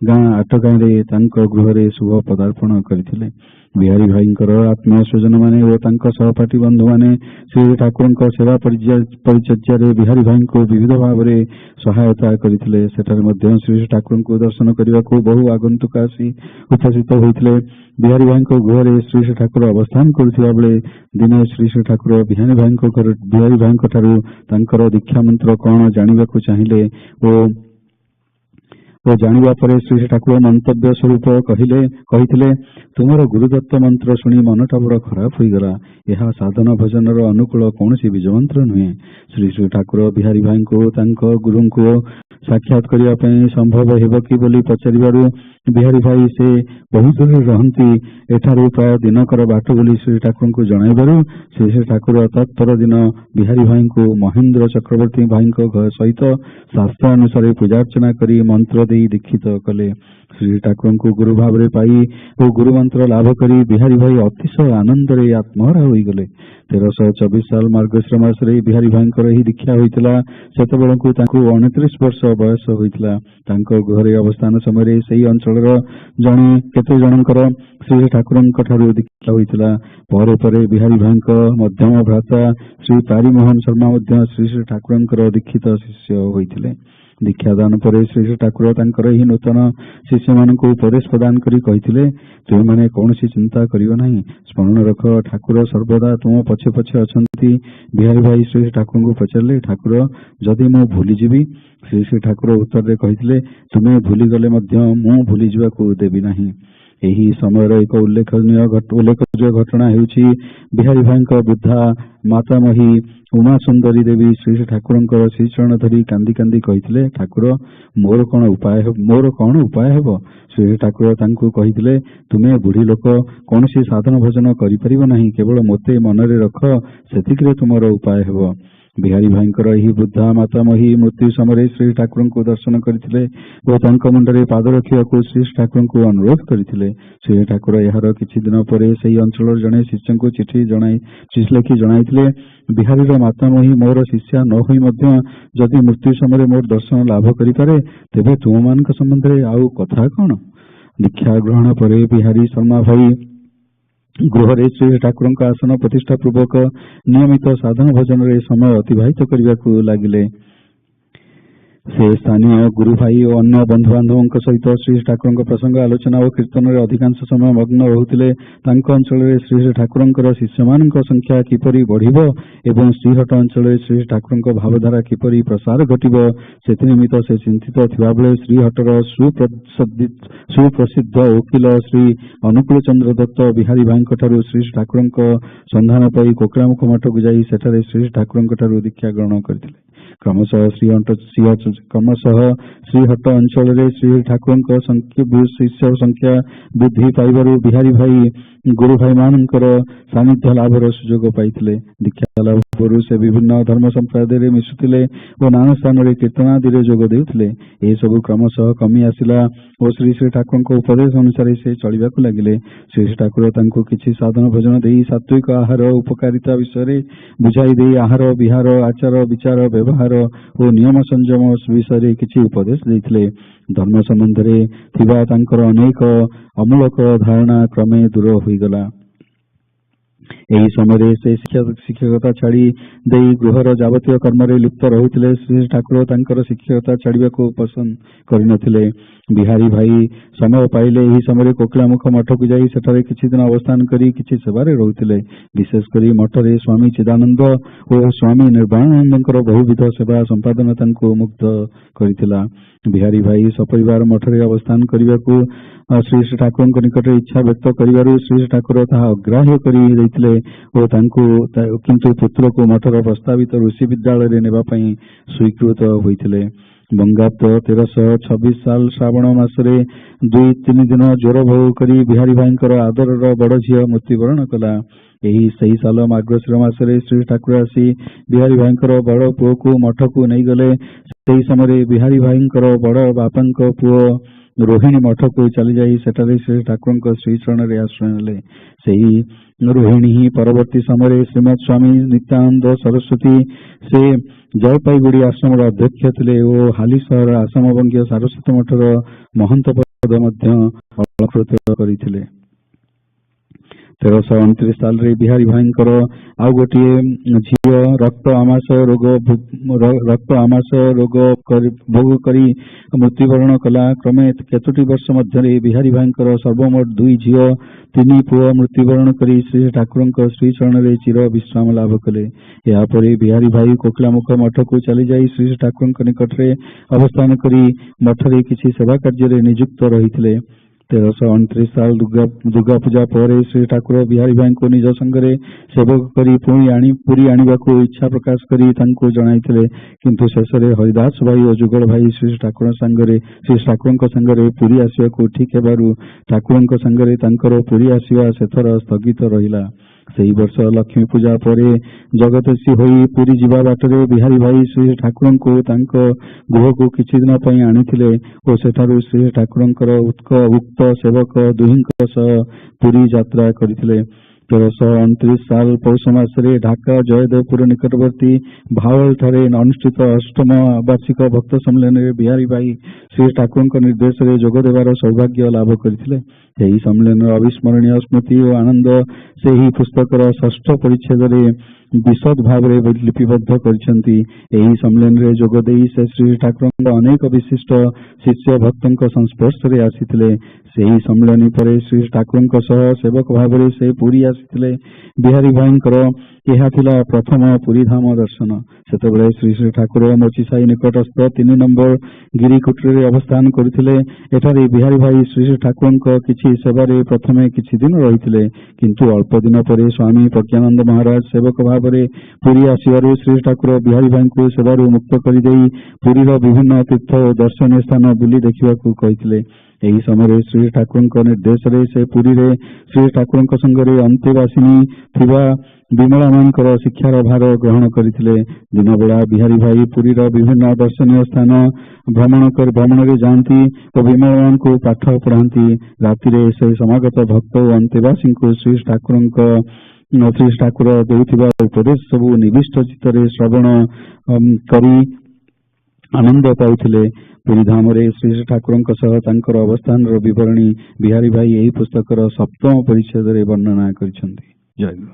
ଗାଁ ଆଟଗାଁରେ ତାଙ୍କ ଗୃହରେ ଶୁଭ ପଦାର୍ପଣ କରିଥିଲେ। ବିହାରୀ ଭାଇଙ୍କର ଆତ୍ମୀୟ ସ୍ୱଜନମାନେ ଓ ତାଙ୍କ ସହପାଠୀ ବନ୍ଧୁମାନେ ଶ୍ରୀ ଠାକୁରଙ୍କ ସେବା ପରିଚର୍ଯାରେ ବିହାରୀ ଭାଇଙ୍କୁ ବିବିଧ ଭାବରେ ସହାୟତା କରିଥିଲେ। ସେଠାରେ ମଧ୍ୟ ଶ୍ରୀ ଠାକୁରଙ୍କୁ ଦର୍ଶନ କରିବାକୁ ବହୁ ଆଗନ୍ତୁକ ଆସି ଉପସ୍ଥିତ ହୋଇଥିଲେ। ବିହାରୀ ଭାଇଙ୍କ ଗୃହରେ ଶ୍ରୀ ଠାକୁର ଅବସ୍ଥାନ କରୁଥିବା ବେଳେ ଦିନେ ଶ୍ରୀ ଠାକୁର ବିହାରୀ ଭାଇଙ୍କଠାରୁ ତାଙ୍କର ଦୀକ୍ଷାମନ୍ତ୍ର କଣ ଜାଣିବାକୁ ଚାହିଁଲେ ଓ ଜାଣିବା ପରେ ଶ୍ରୀ ଠାକୁର ମନ୍ତବ୍ୟ ସ୍ୱରୂପ କହିଥିଲେ, ତୁମର ଗୁରୁଦତ୍ତ ମନ୍ତ୍ର ଶୁଣି ମନଟା ବଡ଼ ଖରାପ ହୋଇଗଲା। ଏହା ସାଧନ ଭଜନର ଅନୁକୂଳ କୌଣସି ବୀଜମନ୍ତ୍ର ନୁହେଁ। ଶ୍ରୀ ଠାକୁର ବିହାରୀ ଭାଇଙ୍କୁ ତାଙ୍କ ଗୁରୁଙ୍କୁ ସାକ୍ଷାତ କରିବା ପାଇଁ ସମ୍ଭବ ହେବ କି ବୋଲି ପଚାରିବାରୁ ବିହାରୀ ଭାଇ ସେ ବହୁ ଦୂରରେ ରହନ୍ତି, ଏଠାରୁ ପ୍ରାୟ ଦିନକର ବାଟ ବୋଲି ଶ୍ରୀ ଠାକୁରଙ୍କୁ ଜଣାଇବାରୁ ଶ୍ରୀ ଠାକୁର ତତ୍ପର ଦିନ ବିହାରୀ ଭାଇଙ୍କୁ ମହେନ୍ଦ୍ର ଚକ୍ରବର୍ତ୍ତୀ ଭାଇଙ୍କ ସହିତ ଶାସ୍ତ୍ରାନୁସାରେ ପୂଜାର୍ଚ୍ଚନା କରି ମନ୍ତ୍ର ଦେଇ ଦୀକ୍ଷିତ କଲେ। ଶ୍ରୀ ଠାକୁରଙ୍କୁ ଗୁରୁ ଭାବରେ ପାଇ ଓ ଗୁରୁ ମନ୍ତ୍ର ଲାଭ କରି ବିହାରୀ ଭାଇ ଅତିଶୟ ଆନନ୍ଦରେ ଆତ୍ମହରା ହୋଇଗଲେ। 1324 ସାଲ ମାର୍ଗଶିର ମାସରେ ବିହାରୀ ଭାଇଙ୍କର ଏହି ଦୀକ୍ଷା ହୋଇଥିଲା। ସେତେବେଳକୁ ତାଙ୍କୁ 29 ବର୍ଷ ବୟସ ହୋଇଥିଲା। ତାଙ୍କ ଗୃହରେ ଅବସ୍ଥାନ ସମୟରେ ସେହି ଅଞ୍ଚଳର କେତେ ଜଣଙ୍କର ଶ୍ରୀ ଠାକୁରଙ୍କ ଠାରୁ ଦୀକ୍ଷା ହୋଇଥିଲା। ପରେ ପରେ ବିହାରୀ ଭାଇଙ୍କ ମଧ୍ୟମ ଭ୍ରାତା ଶ୍ରୀ ପାରିମୋହନ ଶର୍ମା ମଧ୍ୟ ଶ୍ରୀ ଶ୍ରୀ ଠାକୁରଙ୍କର ଦୀକ୍ଷିତ ଶିଷ୍ୟ ହୋଇଥିଲେ। ଦୀକ୍ଷାଦାନ ପରେ ଶ୍ରୀ ଠାକୁର ତାଙ୍କର ଏହି ନୂତନ ଶିଷ୍ୟମାନଙ୍କୁ ଉପଦେଶ ପ୍ରଦାନ କରି କହିଥିଲେ, ତୁମେମାନେ କୌଣସି ଚିନ୍ତା କରିବ ନାହିଁ, ସ୍ମରଣ ରଖ ଠାକୁର ସର୍ବଦା ତୁମ ପଛେ ପଛେ ଅଛନ୍ତି। ବିହାରୀ ଭାଇ ଶ୍ରୀ ଠାକୁରଙ୍କୁ ପଚାରିଲେ, ଠାକୁର ଯଦି ମୁଁ ଭୁଲିଯିବି? ଶ୍ରୀ ଠାକୁର ଉତ୍ତରରେ କହିଥିଲେ, ତୁମେ ଭୁଲିଗଲେ ମଧ୍ୟ ମୁଁ ଭୁଲିଯିବାକୁ ଦେବି ନାହିଁ। ଏହି ସମୟର ଏକ ଉଲ୍ଲେଖଯୋଗ୍ୟ ଘଟଣା ହେଉଛି ବିହାରୀ ଭାଇଙ୍କ ବୃଦ୍ଧା ମାତାମହୀ ଉମା ସୁନ୍ଦରୀ ଦେବୀ ଶ୍ରୀ ଠାକୁରଙ୍କର ଶ୍ରୀଚରଣ ଧରି କାନ୍ଦି କାନ୍ଦି କହିଥିଲେ, ଠାକୁର ମୋର କଣ ଉପାୟ ହେବ? ଶ୍ରୀ ଠାକୁର ତାଙ୍କୁ କହିଥିଲେ, ତୁମେ ବୁଢ଼ୀ ଲୋକ, କୌଣସି ସାଧନ ଭଜନ କରିପାରିବ ନାହିଁ, କେବଳ ମୋତେ ମନରେ ରଖ, ସେତିକିରେ ତୁମର ଉପାୟ ହେବ। ବିହାରୀ ଭାଇଙ୍କର ଏହି ବୃଦ୍ଧା ମାତାମହୀ ମୃତ୍ୟୁ ସମୟରେ ଶ୍ରୀ ଠାକୁରଙ୍କୁ ଦର୍ଶନ କରିଥିଲେ ଓ ତାଙ୍କ ମୁଣ୍ଡରେ ପାଦ ରଖିବାକୁ ଶ୍ରୀ ଠାକୁରଙ୍କୁ ଅନୁରୋଧ କରିଥିଲେ। ଶ୍ରୀ ଠାକୁର ଏହାର କିଛି ଦିନ ପରେ ସେହି ଅଞ୍ଚଳର ଜଣେ ଶିଷ୍ୟଙ୍କୁ ଚିଠି ଲେଖି ଜଣାଇଥିଲେ, ବିହାରୀର ମାତାମହୀ ମୋର ଶିଷ୍ୟା ନ ହୋଇ ମଧ୍ୟ ଯଦି ମୃତ୍ୟୁ ସମୟରେ ମୋର ଦର୍ଶନ ଲାଭ କରିପାରେ, ତେବେ ତୁମମାନଙ୍କ ସମ୍ବନ୍ଧରେ ଆଉ କଥା କଣ? ଦୀକ୍ଷା ଗ୍ରହଣ ପରେ ବିହାରୀ ଶର୍ମା ଭାଇ ଗୃହରେ ଶ୍ରୀ ଠାକୁରଙ୍କ ଆସନ ପ୍ରତିଷ୍ଠା ପୂର୍ବକ ନିୟମିତ ସାଧନ ଭଜନରେ ସମୟ ଅତିବାହିତ କରିବାକୁ ଲାଗିଲେ। ସେ ସ୍ଥାନୀୟ ଗୁରୁ ଭାଇ ଓ ଅନ୍ୟ ବନ୍ଧୁବାନ୍ଧବଙ୍କ ସହିତ ଶ୍ରୀ ଠାକୁରଙ୍କ ପ୍ରସଙ୍ଗ ଆଲୋଚନା ଓ କୀର୍ତ୍ତନରେ ଅଧିକାଂଶ ସମୟ ମଗ୍ନ ରହୁଥିଲେ। ତାଙ୍କ ଅଞ୍ଚଳରେ ଶ୍ରୀ ଠାକୁରଙ୍କର ଶିଷ୍ୟମାନଙ୍କ ସଂଖ୍ୟା କିପରି ବଢ଼ିବ ଏବଂ ଶ୍ରୀହଟ ଅଞ୍ଚଳରେ ଶ୍ରୀ ଠାକୁରଙ୍କ ଭାବଧାରା କିପରି ପ୍ରସାର ଘଟିବ, ସେଥିନିମିତ୍ତ ସେ ଚିନ୍ତିତ ଥିବାବେଳେ ଶ୍ରୀହଟର ସୁପ୍ରସିଦ୍ଧ ଓକିଲ ଶ୍ରୀ ଅନୁକୂଳ ଚନ୍ଦ୍ର ଦତ୍ତ ବିହାରୀ ଭାଇଙ୍କଠାରୁ ଶ୍ରୀ ଠାକୁରଙ୍କ ସନ୍ଧାନ ପାଇ କୋକିଳାମୁଖ ମଠକୁ ଯାଇ ସେଠାରେ ଶ୍ରୀ ଠାକୁରଙ୍କଠାରୁ ଦୀକ୍ଷା ଗ୍ରହଣ କରିଥିଲେ। କ୍ରମଶଃ ଶ୍ରୀହଟ ଅଞ୍ଚଳରେ ଶ୍ରୀ ଠାକୁରଙ୍କ ଶିଷ୍ୟ ସଂଖ୍ୟା ବୃଦ୍ଧି ପାଇବାରୁ ବିହାରୀ ଭାଇ ଗୁରୁ ଭାଇମାନଙ୍କର ସାନ୍ନିଧ୍ୟ ଲାଭର ସୁଯୋଗ ପାଇଥିଲେ। ଦୀକ୍ଷା ଲାଭ ପୂର୍ବରୁ ସେ ବିଭିନ୍ନ ଧର୍ମ ସମ୍ପ୍ରଦାୟରେ ମିଶୁଥିଲେ ଓ ନାନା ସ୍ଥାନରେ କୀର୍ତ୍ତନ ଆଦିରେ ଯୋଗ ଦେଉଥିଲେ। ଏସବୁ କ୍ରମଶଃ କମି ଆସିଲା ଓ ଶ୍ରୀ ଶ୍ରୀ ଠାକୁରଙ୍କ ଉପଦେଶ ଅନୁସାରେ ସେ ଚଳିବାକୁ ଲାଗିଲେ। ଶ୍ରୀ ଠାକୁର ତାଙ୍କୁ କିଛି ସାଧନ ଭୋଜନ ଦେଇ ସାତ୍ୱିକ ଆହାର ଉପକାରିତା ବିଷୟରେ ବୁଝାଇ ଦେଇ ଆହାର ବିହାର, ଆଚାର ବିଚାର, ବ୍ୟବହାର ଓ ନିୟମ ସଂଯମ ବିଷୟରେ କିଛି ଉପଦେଶ ଦେଇଥିଲେ। ଧର୍ମ ସମ୍ବନ୍ଧରେ ଥିବା ତାଙ୍କର ଅନେକ ଅମୂଳକ ଧାରଣା କ୍ରମେ ଦୂର ହୋଇଗଲା। ଏହି ସମୟରେ ସେ ଶିକ୍ଷକତା ଛାଡ଼ି ଦେଇ ଗୃହର ଯାବତୀୟ କର୍ମରେ ଲିପ୍ତ ରହୁଥିଲେ। ଶ୍ରୀ ଠାକୁର ତାଙ୍କର ଶିକ୍ଷକତା ଛାଡ଼ିବାକୁ ପସନ୍ଦ କରିନଥିଲେ। ବିହାରୀ ଭାଇ ସମୟ ପାଇଲେ ଏହି ସମୟରେ କୋକିଳାମୁଖ ମଠକୁ ଯାଇ ସେଠାରେ କିଛି ଦିନ ଅବସ୍ଥାନ କରି କିଛି ସେବାରେ ରହୁଥିଲେ। ବିଶେଷ କରି ମଠରେ ସ୍ୱାମୀ ଚିଦାନନ୍ଦ ଓ ସ୍ୱାମୀ ନିର୍ବାଣାନନ୍ଦଙ୍କର ବହୁବିଧ ସେବା ସମ୍ପାଦନ ତାଙ୍କୁ ମୁଗ୍ଧ କରିଥିଲା। ବିହାରୀ ଭାଇ ସପରିବାର ମଠରେ ଅବସ୍ଥାନ କରିବାକୁ ଶ୍ରୀ ଠାକୁରଙ୍କ ନିକଟରେ ଇଚ୍ଛା ବ୍ୟକ୍ତ କରିବାରୁ ଶ୍ରୀ ଠାକୁର ତାହା ଅଗ୍ରାହ୍ୟ କରି ଦେଇଥିଲେ ଓ କିନ୍ତୁ ପୁତ୍ରକୁ ମଠର ପ୍ରସ୍ତାବିତ ଋଷି ବିଦ୍ୟାଳୟରେ ନେବା ପାଇଁ ସ୍ୱୀକୃତ ହୋଇଥିଲେ। ବଙ୍ଗାବ୍ଦ 1326 ସାଲ ଶ୍ରାବଣ ମାସରେ 2-3 ଦିନ ଜ୍ୱର ଭୋଗ କରି ବିହାରୀ ଭାଇଙ୍କର ଆଦରର ବଡ଼ ଝିଅ ମୃତ୍ୟୁବରଣ କଲା। ସେହି ସାଲ ମାର୍ଗଶିର ମାସରେ ଶ୍ରୀ ଠାକୁର ଆସି ବିହାରୀ ଭାଇଙ୍କର ବଡ଼ ପୁଅକୁ ମଠକୁ ନେଇଗଲେ। ସେହି ସମୟରେ ବିହାରୀ ଭାଇଙ୍କର ବଡ଼ ବାପାଙ୍କ ପୁଅ ରୋହିଣୀ ମଠକୁ ଚାଲିଯାଇ ସେଠାରେ ଶ୍ରୀ ଠାକୁରଙ୍କ ଶ୍ରୀଚରଣରେ ଆଶ୍ରୟ ନେଲେ। ସେହି ରୋହିଣୀ ହିଁ ପରବର୍ତ୍ତୀ ସମୟରେ ଶ୍ରୀମଦ୍ ସ୍ୱାମୀ ନିତ୍ୟାନନ୍ଦ ସରସ୍ୱତୀ ସେ ଜଳପାଇଗୁଡ଼ି ଆଶ୍ରମର ଅଧ୍ୟକ୍ଷ ଥିଲେ ଓ ହାଲି ସହର ଆସାମ ବଙ୍ଗୀୟ ସାରସ୍ୱତ ମଠର ମହନ୍ତ ପଦ ମଧ୍ୟ ଅଳଙ୍କୃତ କରିଥିଲେ। 1329 ସାଲରେ ବିହାରୀ ଭାଇଙ୍କର ଆଉ ଗୋଟିଏ ଝିଅ ରକ୍ତ ଆମାଶୟ ରୋଗ ଭୋଗ କରି ମୃତ୍ୟୁବରଣ କଲା। କ୍ରମେ କେତୋଟି ବର୍ଷ ମଧ୍ୟରେ ବିହାରୀ ଭାଇଙ୍କର ସର୍ବମୋଟ 2 ଝିଅ 3 ପୁଅ ମୃତ୍ୟୁବରଣ କରି ଶ୍ରୀ ଠାକୁରଙ୍କ ଶ୍ରୀଚରଣରେ ଚିର ବିଶ୍ରାମ ଲାଭ କଲେ। ଏହାପରେ ବିହାରୀ ଭାଇ କୋକିଳାମୁଖ ମଠକୁ ଚାଲିଯାଇ ଶ୍ରୀ ଠାକୁରଙ୍କ ନିକଟରେ ଅବସ୍ଥାନ କରି ମଠରେ କିଛି ସେବା କାର୍ଯ୍ୟରେ ନିଯୁକ୍ତ ରହିଥିଲେ। 1329 साल दुर्गा पूजा पर श्री ठाकुर बिहारी भाई को निज संगे सेवक करी पुरी आनिबाकू इच्छा प्रकाश करी तांको जणाइथिले, किंतु शेषरे हरिदास भाई और जुगल भाई श्री ठाकुर संगे पुरी आसिबाकू ठीक हेबारु ठाकुर संगे तांकर पुरी आसिबा सेथर स्थगित रहिला। सेही वर्ष लक्ष्मी पूजा पर जगतसी होई पुरी जिबा बाटरे बिहारी भाई श्री ठाकुर को तांको गृह को किछि दिन पई आनिथिले और सेठारु श्री ठाकुरंकर उक्त सेवक दुहिंक सह पुरी यात्रा करथिले। 1329 साल पौष मासरे ढाका जयदेवपुर निकटवर्ती भावल ठारे अनुष्ठित अष्टम वार्षिक भक्त सम्मेलन में बिहारी भाई श्री ठाकुर निर्देश में जोग देवार सौभाग्य लाभ करथिले। यही सम्मेलन अविस्मरणीय स्मृति और आनंद से ही पुस्तकर षष्ठ परिच्छेद विशद भाव लिपिबद्ध करछंती। एही सम्मेलन रे जोग देई से श्री ठाकुर अनेक विशिष्ट शिष्य भक्तों संस्पर्श रे आसीथिले। सेही सम्मेलन पर श्री ठाकुर सह सेवक भाव से पुरी आसीथिले। बिहारी भाईंकर यह थिला प्रथम पुरी धाम दर्शन। सेतेबेले श्री श्री ठाकुर मोचिसाई निकटस्थ 3 नंबर गिरिकुटी रे अवस्थान करथिले। एठारे बिहारी भाई श्री श्री ठाकुर किछि सेवारे प्रथमे किछि दिन रहिथिले, किंतु अल्प दिन पर स्वामी प्रज्ञानंद महाराज सेवक भाव पुरी आसिबारु श्री ठाकुर बिहारी भाई को सेवारु मुक्त करिदेई पुरीर विभिन्न तीर्थ और दर्शनीय स्थान बुली देखिबाकू कहिथिले। एही समय श्री ठाकुर निर्देश से पुरी रे श्री ठाकुर संगे अंत्यवासिनी थिबा विमला मानकर शिक्षार भार ग्रहण करथिले। दिन बेला बिहारी भाई पुरीर विभिन्न दर्शनीय स्थान भ्रमण रे जाती और विमला मान को पाठ पढ़ाती। राति से समागत भक्त और अंत्यवासी को श्री ठाकुर देउथिबा उपदेश सबू निविष्ट चित्तरे श्रवण करी आनंद पाउथिले। पुरी धाम रे श्री ठाकुर सह तांकर अवस्थान विवरणी बिहारी भाई यही पुस्तकर सप्तम परिच्छेद रे वर्णना करिसेंती। जय गुरु।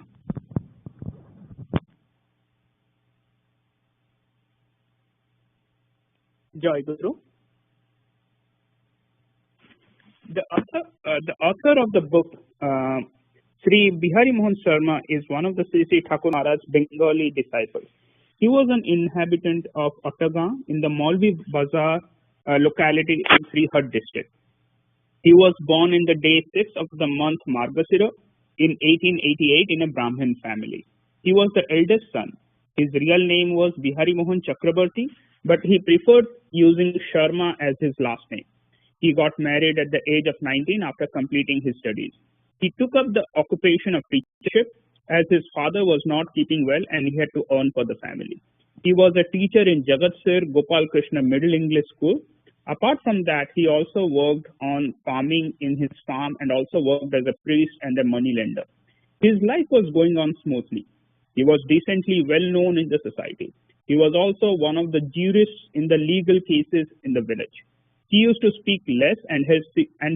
Joy Guru. The author of the book, Sri Bihari Mohan Sharma, is one of the Sri Thakur Maharaj's Bengali disciples. He was an inhabitant of Ottagan in the Maulvi Bazar locality in Srihad district. He was born in the day 6 of the month Margasira in 1888 in a Brahmin family. He was the eldest son. His real name was Bihari Mohan Chakrabarti, but he preferred using Sharma as his last name. He got married at the age of 19 after completing his studies. He took up the occupation of teachership as his father was not keeping well and he had to earn for the family. He was a teacher in Jagatsir Gopal Krishna Middle English School. Apart from that, he also worked on farming in his farm and also worked as a priest and a moneylender. His life was going on smoothly. He was decently well known in the society. He was also one of the jurists in the legal cases in the village. He used to speak less and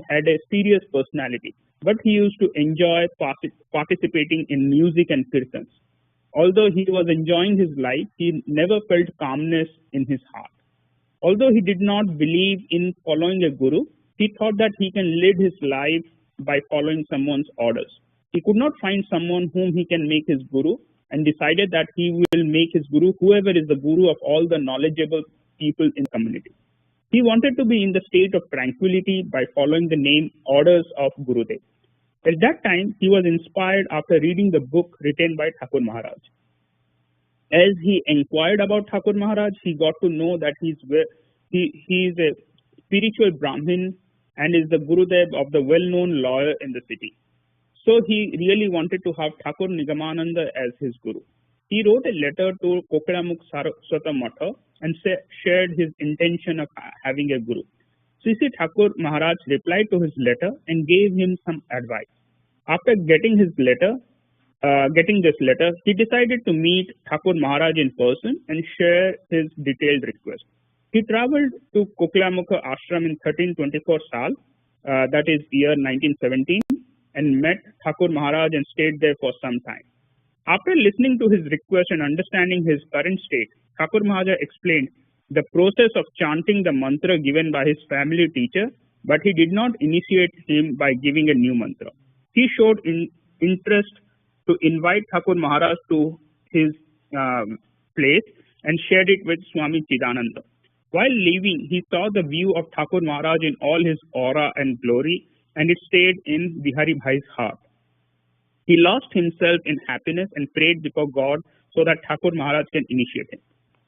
had a serious personality, but he used to enjoy participating in music and kirtans. Although he was enjoying his life, he never felt calmness in his heart. Although he did not believe in following a guru, he thought that he can lead his life by following someone's orders. He could not find someone whom he can make his guru and decided that he will make his guru whoever is the guru of all the knowledgeable people in the community. He wanted to be in the state of tranquility by following the name orders of Gurudev. At that time, he was inspired after reading the book written by Thakur Maharaj. As he inquired about Thakur Maharaj, he got to know that he is a spiritual Brahmin and is the Gurudev of the well-known lawyer in the city. So he really wanted to have Thakur Nigamananda as his guru. He wrote a letter to Kokramukh Saraswata Sangha and shared his intention of having a guru. Sri Thakur Maharaj replied to his letter and gave him some advice. After getting this letter, he decided to meet Thakur Maharaj in person and share his detailed request. He traveled to Koklamukha Ashram in 1324 Saal, that is year 1917, and met Thakur Maharaj and stayed there for some time. After listening to his request and understanding his current state, Thakur Maharaj explained the process of chanting the mantra given by his family teacher, but he did not initiate him by giving a new mantra. He showed interest to invite Thakur Maharaj to his place and shared it with Swami Chidananda. While leaving, he saw the view of Thakur Maharaj in all his aura and glory. and it stayed in Bihari Bhai's heart. He lost himself in happiness and prayed before God so that Thakur Maharaj can initiate him.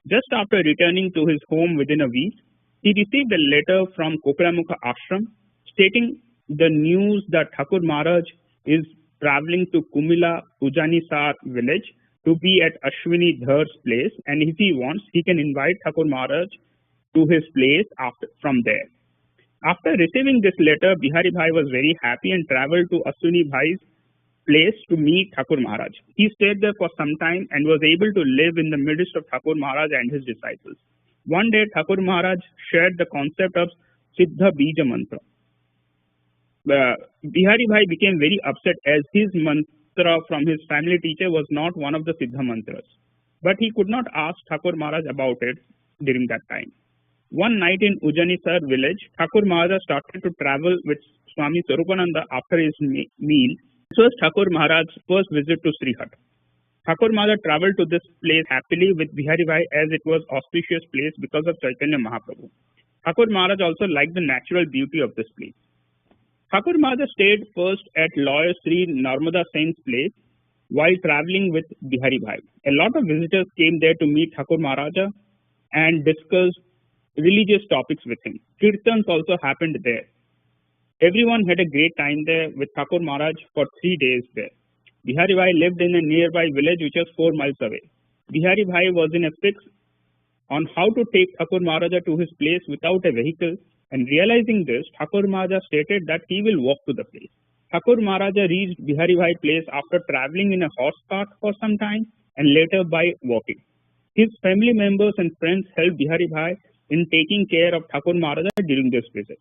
Just after returning to his home within a week, he received a letter from Kokramukha Ashram stating the news that Thakur Maharaj is traveling to Kumila Ujanisar village to be at Ashwini Dhar's place, and if he wants, he can invite Thakur Maharaj to his place from there. After receiving this letter, Bihari Bhai was very happy and traveled to Ashwini Bhai's place to meet Thakur Maharaj. He stayed there for some time and was able to live in the midst of Thakur Maharaj and his disciples. One day, Thakur Maharaj shared the concept of Siddha Bija Mantra. Bihari Bhai became very upset as his mantra from his family teacher was not one of the Siddha mantras. But he could not ask Thakur Maharaj about it during that time. One night in Ujanisar village, Thakur Maharaj started to travel with Swami Swarupananda after his meal. This was Thakur Maharaj's first visit to Srihat. Thakur Maharaj traveled to this place happily with Bihari Bhai as it was auspicious place because of Chaitanya Mahaprabhu. Thakur Maharaj also liked the natural beauty of this place. Thakur Maharaj stayed first at lawyer Sri Narmada Sen's place while traveling with Bihari Bhai. A lot of visitors came there to meet Thakur Maharaj and discuss religious topics with him. Kirtans also happened there. Everyone had a great time there with Thakur Maharaj for 3 days there. Bihari Bhai lived in a nearby village which was 4 miles away. Bihari Bhai was in a fix on how to take Thakur Maharaj to his place without a vehicle, and realizing this, Thakur Maharaj stated that he will walk to the place. Thakur Maharaj reached Bihari Bhai place after traveling in a horse cart for some time and later by walking. His family members and friends helped Bihari Bhai in taking care of Thakur Maharaj during this visit.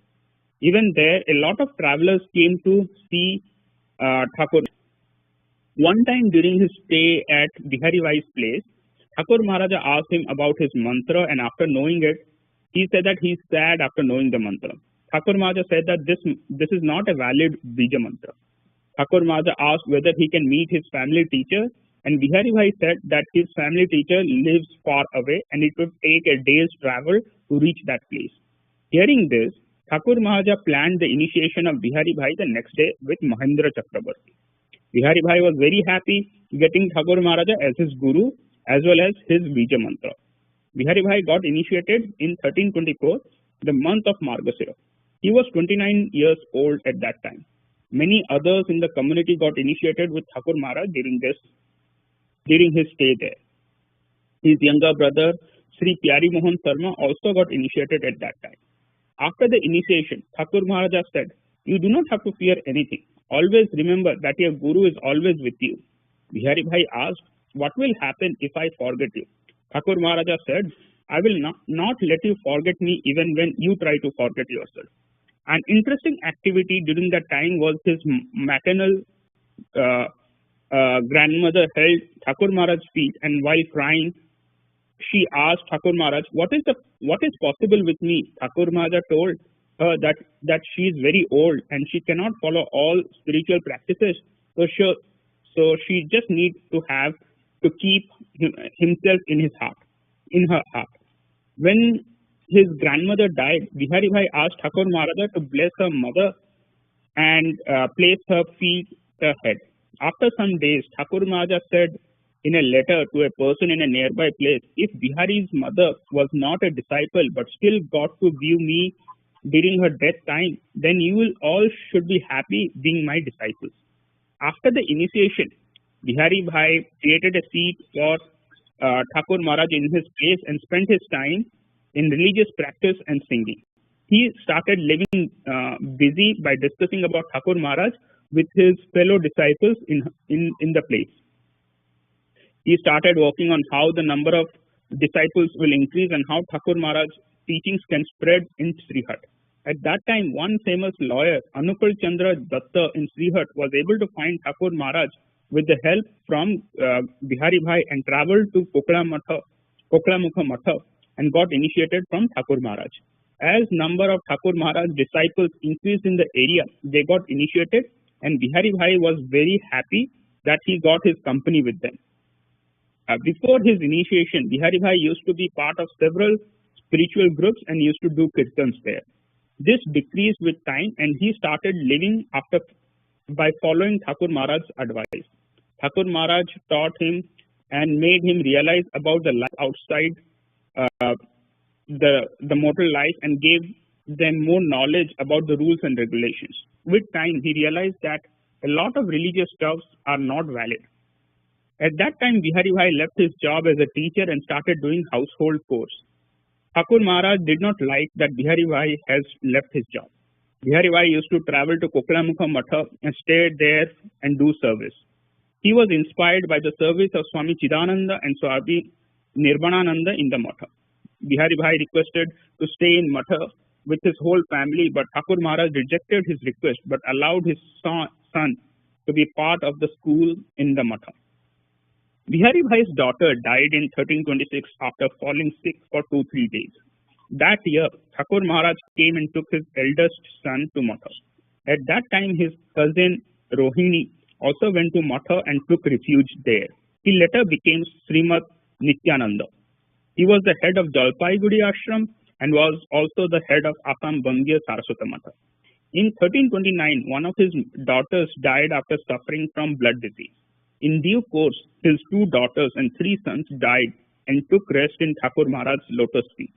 Even there, a lot of travelers came to see Thakur. One time during his stay at Bihari Bhai's place, Thakur Maharaj asked him about his mantra, and after knowing it, he said that he is sad after knowing the mantra. Thakur Maharaj said that this is not a valid Bija mantra. Thakur Maharaj asked whether he can meet his family teacher, and Bihari Bhai said that his family teacher lives far away and it would take a day's travel to reach that place. Hearing this, Thakur Maharaj planned the initiation of Bihari Bhai the next day with Mahendra Chakrabarti. Bihari Bhai was very happy getting Thakur Maharaj as his guru as well as his Bija mantra. Bihari Bhai got initiated in 1324, the month of Margasira. He was 29 years old at that time. Many others in the community got initiated with Thakur Maharaj during his stay there. His younger brother, Sri Pyari Mohan Sarma, also got initiated at that time. After the initiation, Thakur Maharaj said, "You do not have to fear anything. Always remember that your guru is always with you." Bihari Bhai asked, "What will happen if I forget you?" Thakur Maharaj said, "I will not let you forget me even when you try to forget yourself." An interesting activity during that time was his maternal grandmother held Thakur Maharaj's feet, and while crying, she asked Thakur Maharaj, what is possible with me?" Thakur Maharaj told her that she is very old and she cannot follow all spiritual practices, so she just needs to keep himself in her heart. When his grandmother died, Bihari Bhai asked Thakur Maharaj to bless her mother and place her feet her head. After some days, Thakur Maharaj said in a letter to a person in a nearby place, "If Bihari's mother was not a disciple but still got to view me during her death time, then you all should be happy being my disciples." After the initiation, Bihari Bhai created a seat for Thakur Maharaj in his place and spent his time in religious practice and singing. He started living busy by discussing about Thakur Maharaj with his fellow disciples in the place. He started working on how the number of disciples will increase and how Thakur Maharaj's teachings can spread in Srihat. At that time, one famous lawyer, Anupal Chandra Datta in Srihat, was able to find Thakur Maharaj with the help from Bihari Bhai and traveled to Kokramukha Matha and got initiated from Thakur Maharaj. As number of Thakur Maharaj disciples increased in the area, they got initiated, and Bihari Bhai was very happy that he got his company with them. Before his initiation, Bihari Bhai used to be part of several spiritual groups and used to do kirtans there. This decreased with time, and he started living by following Thakur Maharaj's advice. Thakur Maharaj taught him and made him realize about the life outside the mortal life, and gave them more knowledge about the rules and regulations. With time, he realized that a lot of religious stuffs are not valid. At that time, Bihari Bhai left his job as a teacher and started doing household chores. Thakur Maharaj did not like that Bihari Bhai has left his job. Bihari Bhai used to travel to Koklamukha Matha and stay there and do service. He was inspired by the service of Swami Chidananda and Swami Nirvanananda in the Matha. Bihari Bhai requested to stay in Matha with his whole family, but Thakur Maharaj rejected his request but allowed his son to be part of the school in the Matha. Bihari Bhai's daughter died in 1326 after falling sick for 2-3 days. That year, Thakur Maharaj came and took his eldest son to Matha. At that time, his cousin Rohini also went to Matha and took refuge there. He later became Srimad Nityananda. He was the head of Jalpaiguri Ashram and was also the head of Assam Bangir Saraswata Matha. In 1329, one of his daughters died after suffering from blood disease. In due course, his 2 daughters and 3 sons died and took rest in Thakur Maharaj's lotus feet.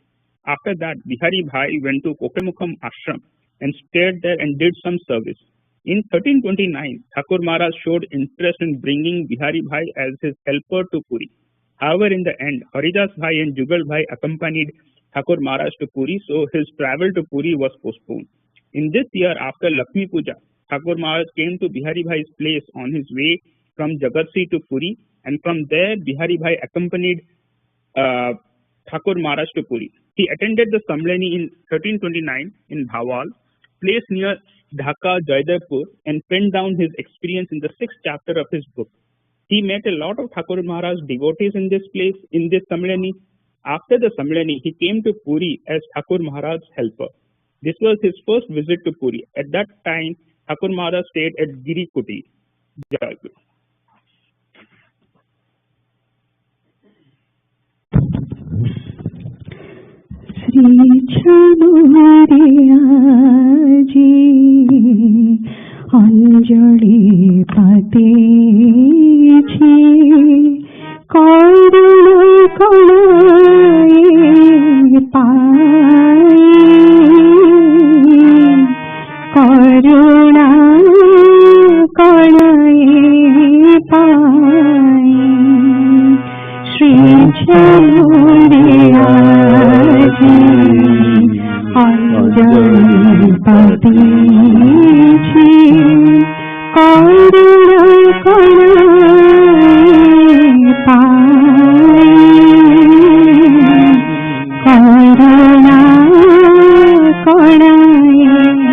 After that, Bihari Bhai went to Kokemukam Ashram and stayed there and did some service. In 1329, Thakur Maharaj showed interest in bringing Bihari Bhai as his helper to Puri. However, in the end, Haridas Bhai and Jugal Bhai accompanied Thakur Maharaj to Puri, so his travel to Puri was postponed. In this year, after Lakshmi Puja, Thakur Maharaj came to Bihari Bhai's place on his way from Jagatsri to Puri, and from there, Bihari Bhai accompanied Thakur Maharaj to Puri. He attended the Samlani in 1329 in Bhawal, place near Dhaka, Jaidarpur, and penned down his experience in the 6th chapter of his book. He met a lot of Thakur Maharaj devotees in this place, in this Samlani. After the Samlani, he came to Puri as Thakur Maharaj's helper. This was his first visit to Puri. At that time, Thakur Maharaj stayed at Giri Kuti. Anjali पाते करुण कणाए पाए करुणा कणाए पाए श्री चंद्रिया अंजलि पाते करुणा कणाए पाए करुणा कणाए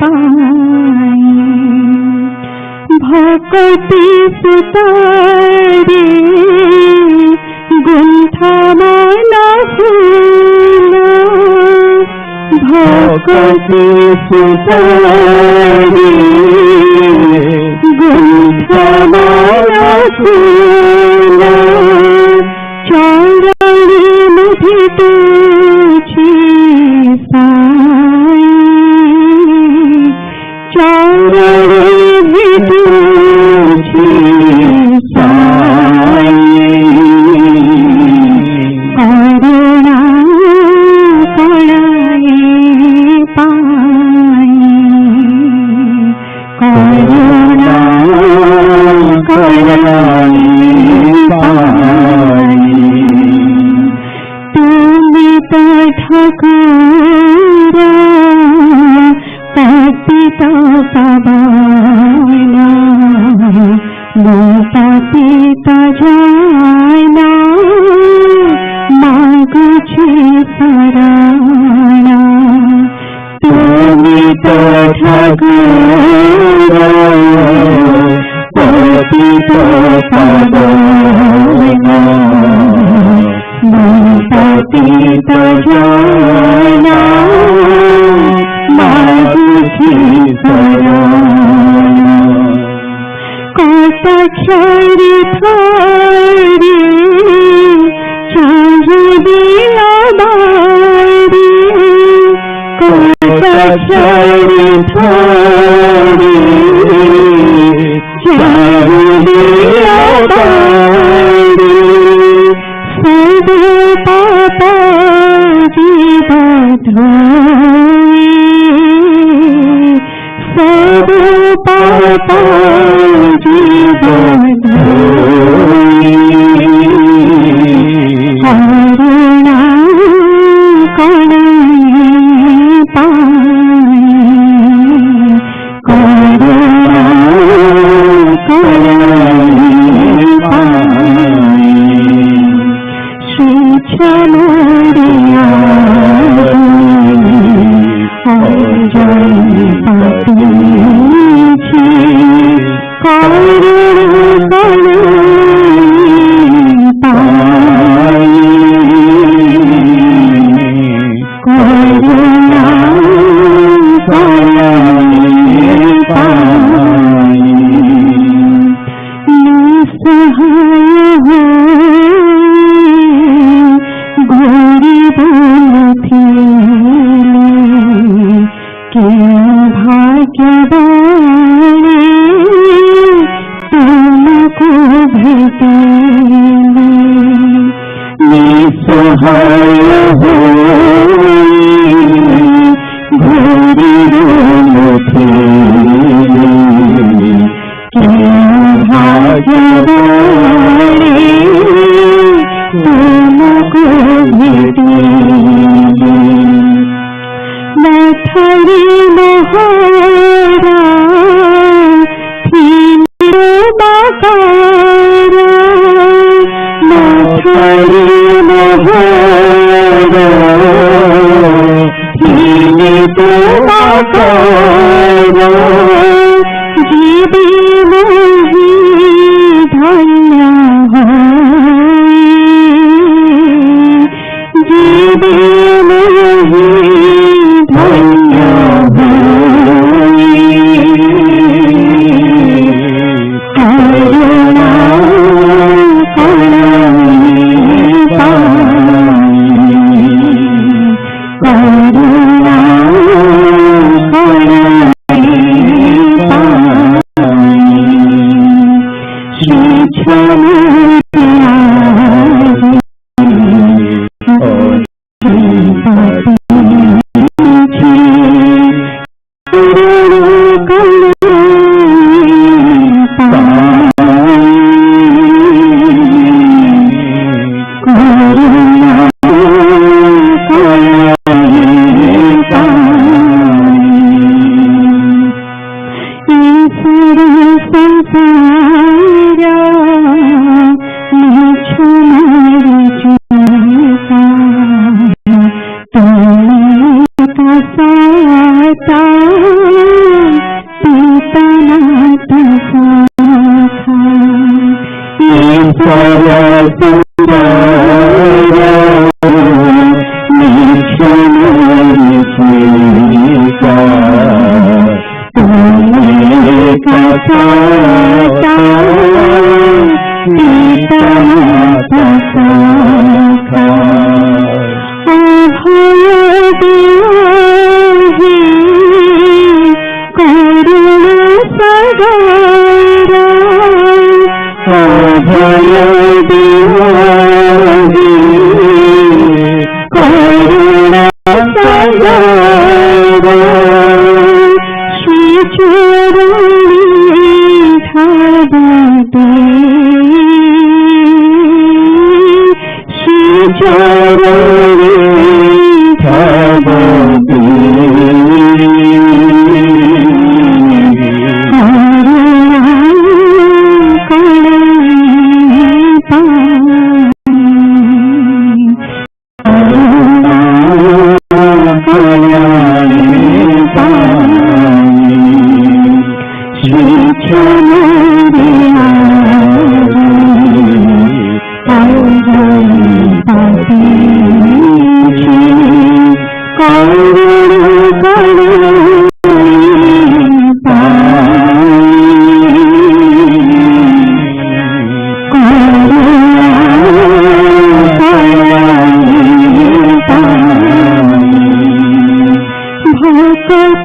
पाए भक्ति सुतारे गुंथमाला फूला भक्ति सुतारे गुंथमाला फूला चौराणी भेटुछि साई चौराणी भेटुछि साई करुणा कणाए पाए करुणा कणाए पाए तुमी तो ठाकुरा पतित पावना मो पतित जाना मागुछि शरणा तुमी तो ठाकुरा पतित पावना मो पतित जाना मागुछि शरणा कटाक्षरी थारी चाहे दिया बारी कटाक्षरी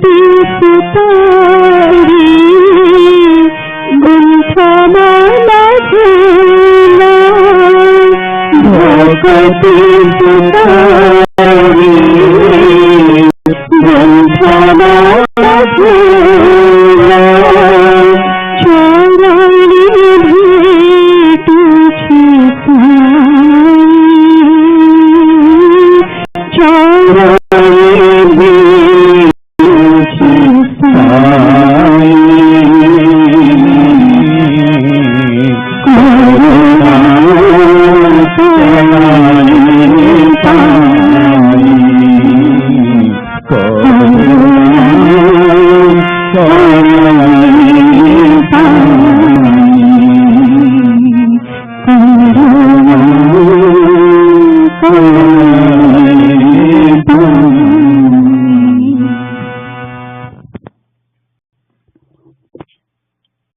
भगवती सुतारी गुंथमाला झूला भगवती सुतारी गुंथमाला झूला चरणी भेटुछि चरणी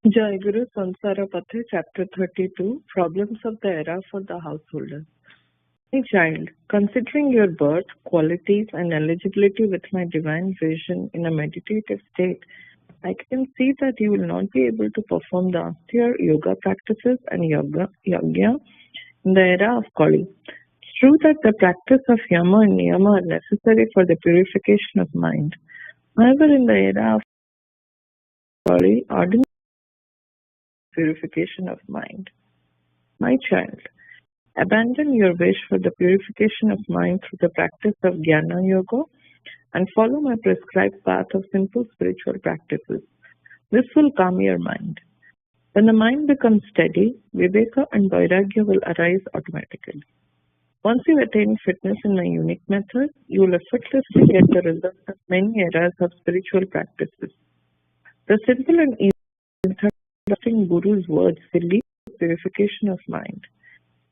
Jai Guru Sansara Pathe, Chapter 32, Problems of the Era for the Householder. My child, considering your birth, qualities, and eligibility with my divine vision in a meditative state, I can see that you will not be able to perform the austere yoga practices and yajna in the era of Kali. It's true that the practice of yama and niyama are necessary for the purification of mind. However, in the era of Kali, ordinary purification of mind. My child, abandon your wish for the purification of mind through the practice of Jnana Yoga and follow my prescribed path of simple spiritual practices. This will calm your mind. When the mind becomes steady, Viveka and Vairagya will arise automatically. Once you attain fitness in my unique method, you will effortlessly get the results of many eras of spiritual practices. The simple and easy method of trusting Guru's words will lead to purification of mind.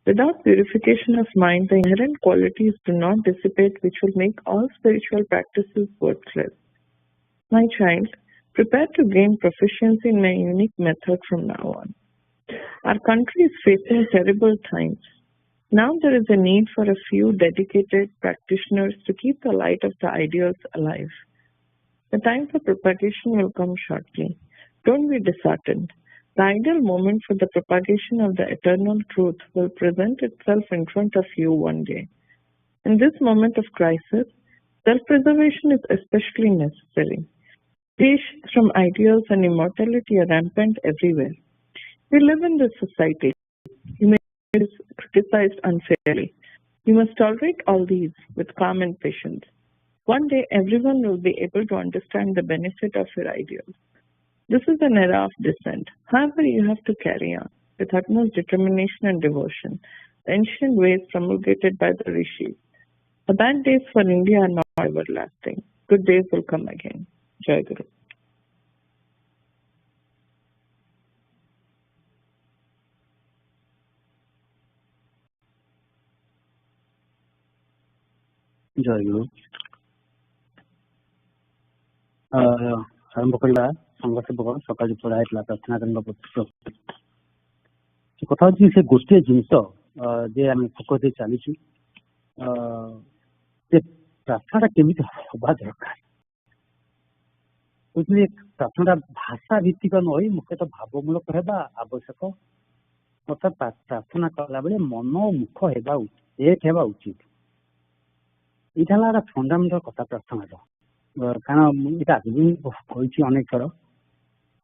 Without purification of mind, the inherent qualities do not dissipate, which will make all spiritual practices worthless. My child, prepare to gain proficiency in my unique method from now on. Our country is facing terrible times. Now there is a need for a few dedicated practitioners to keep the light of the ideals alive. The time for propagation will come shortly. Don't be disheartened. The ideal moment for the propagation of the eternal truth will present itself in front of you one day. In this moment of crisis, self-preservation is especially necessary. Deviations from ideals and immortality are rampant everywhere. We live in this society. You may be criticized unfairly. You must tolerate all these with calm and patience. One day, everyone will be able to understand the benefit of your ideals. This is an era of descent. However, you have to carry on with utmost determination and devotion the ancient ways promulgated by the rishis. The bad days for India are not everlasting. Good days will come again. Jai Guru. जय गुरु आरंभ करवा संघ सेवक सकाल पढ़ाई प्रार्थना करने कथा से गोटे जिनस जे आम फोकस चलीचु प्रार्थना केमी हवा दरकार प्रार्थना भाषा भित्तिक नई मुख्यतः भावमूलक होगा आवश्यक अर्थात प्रार्थना कला बेले मन और मुख एक होगा उचित यहाँ फंडामेंटाल कथा प्रार्थना कारण यहाँ आज भी कही अनेक थर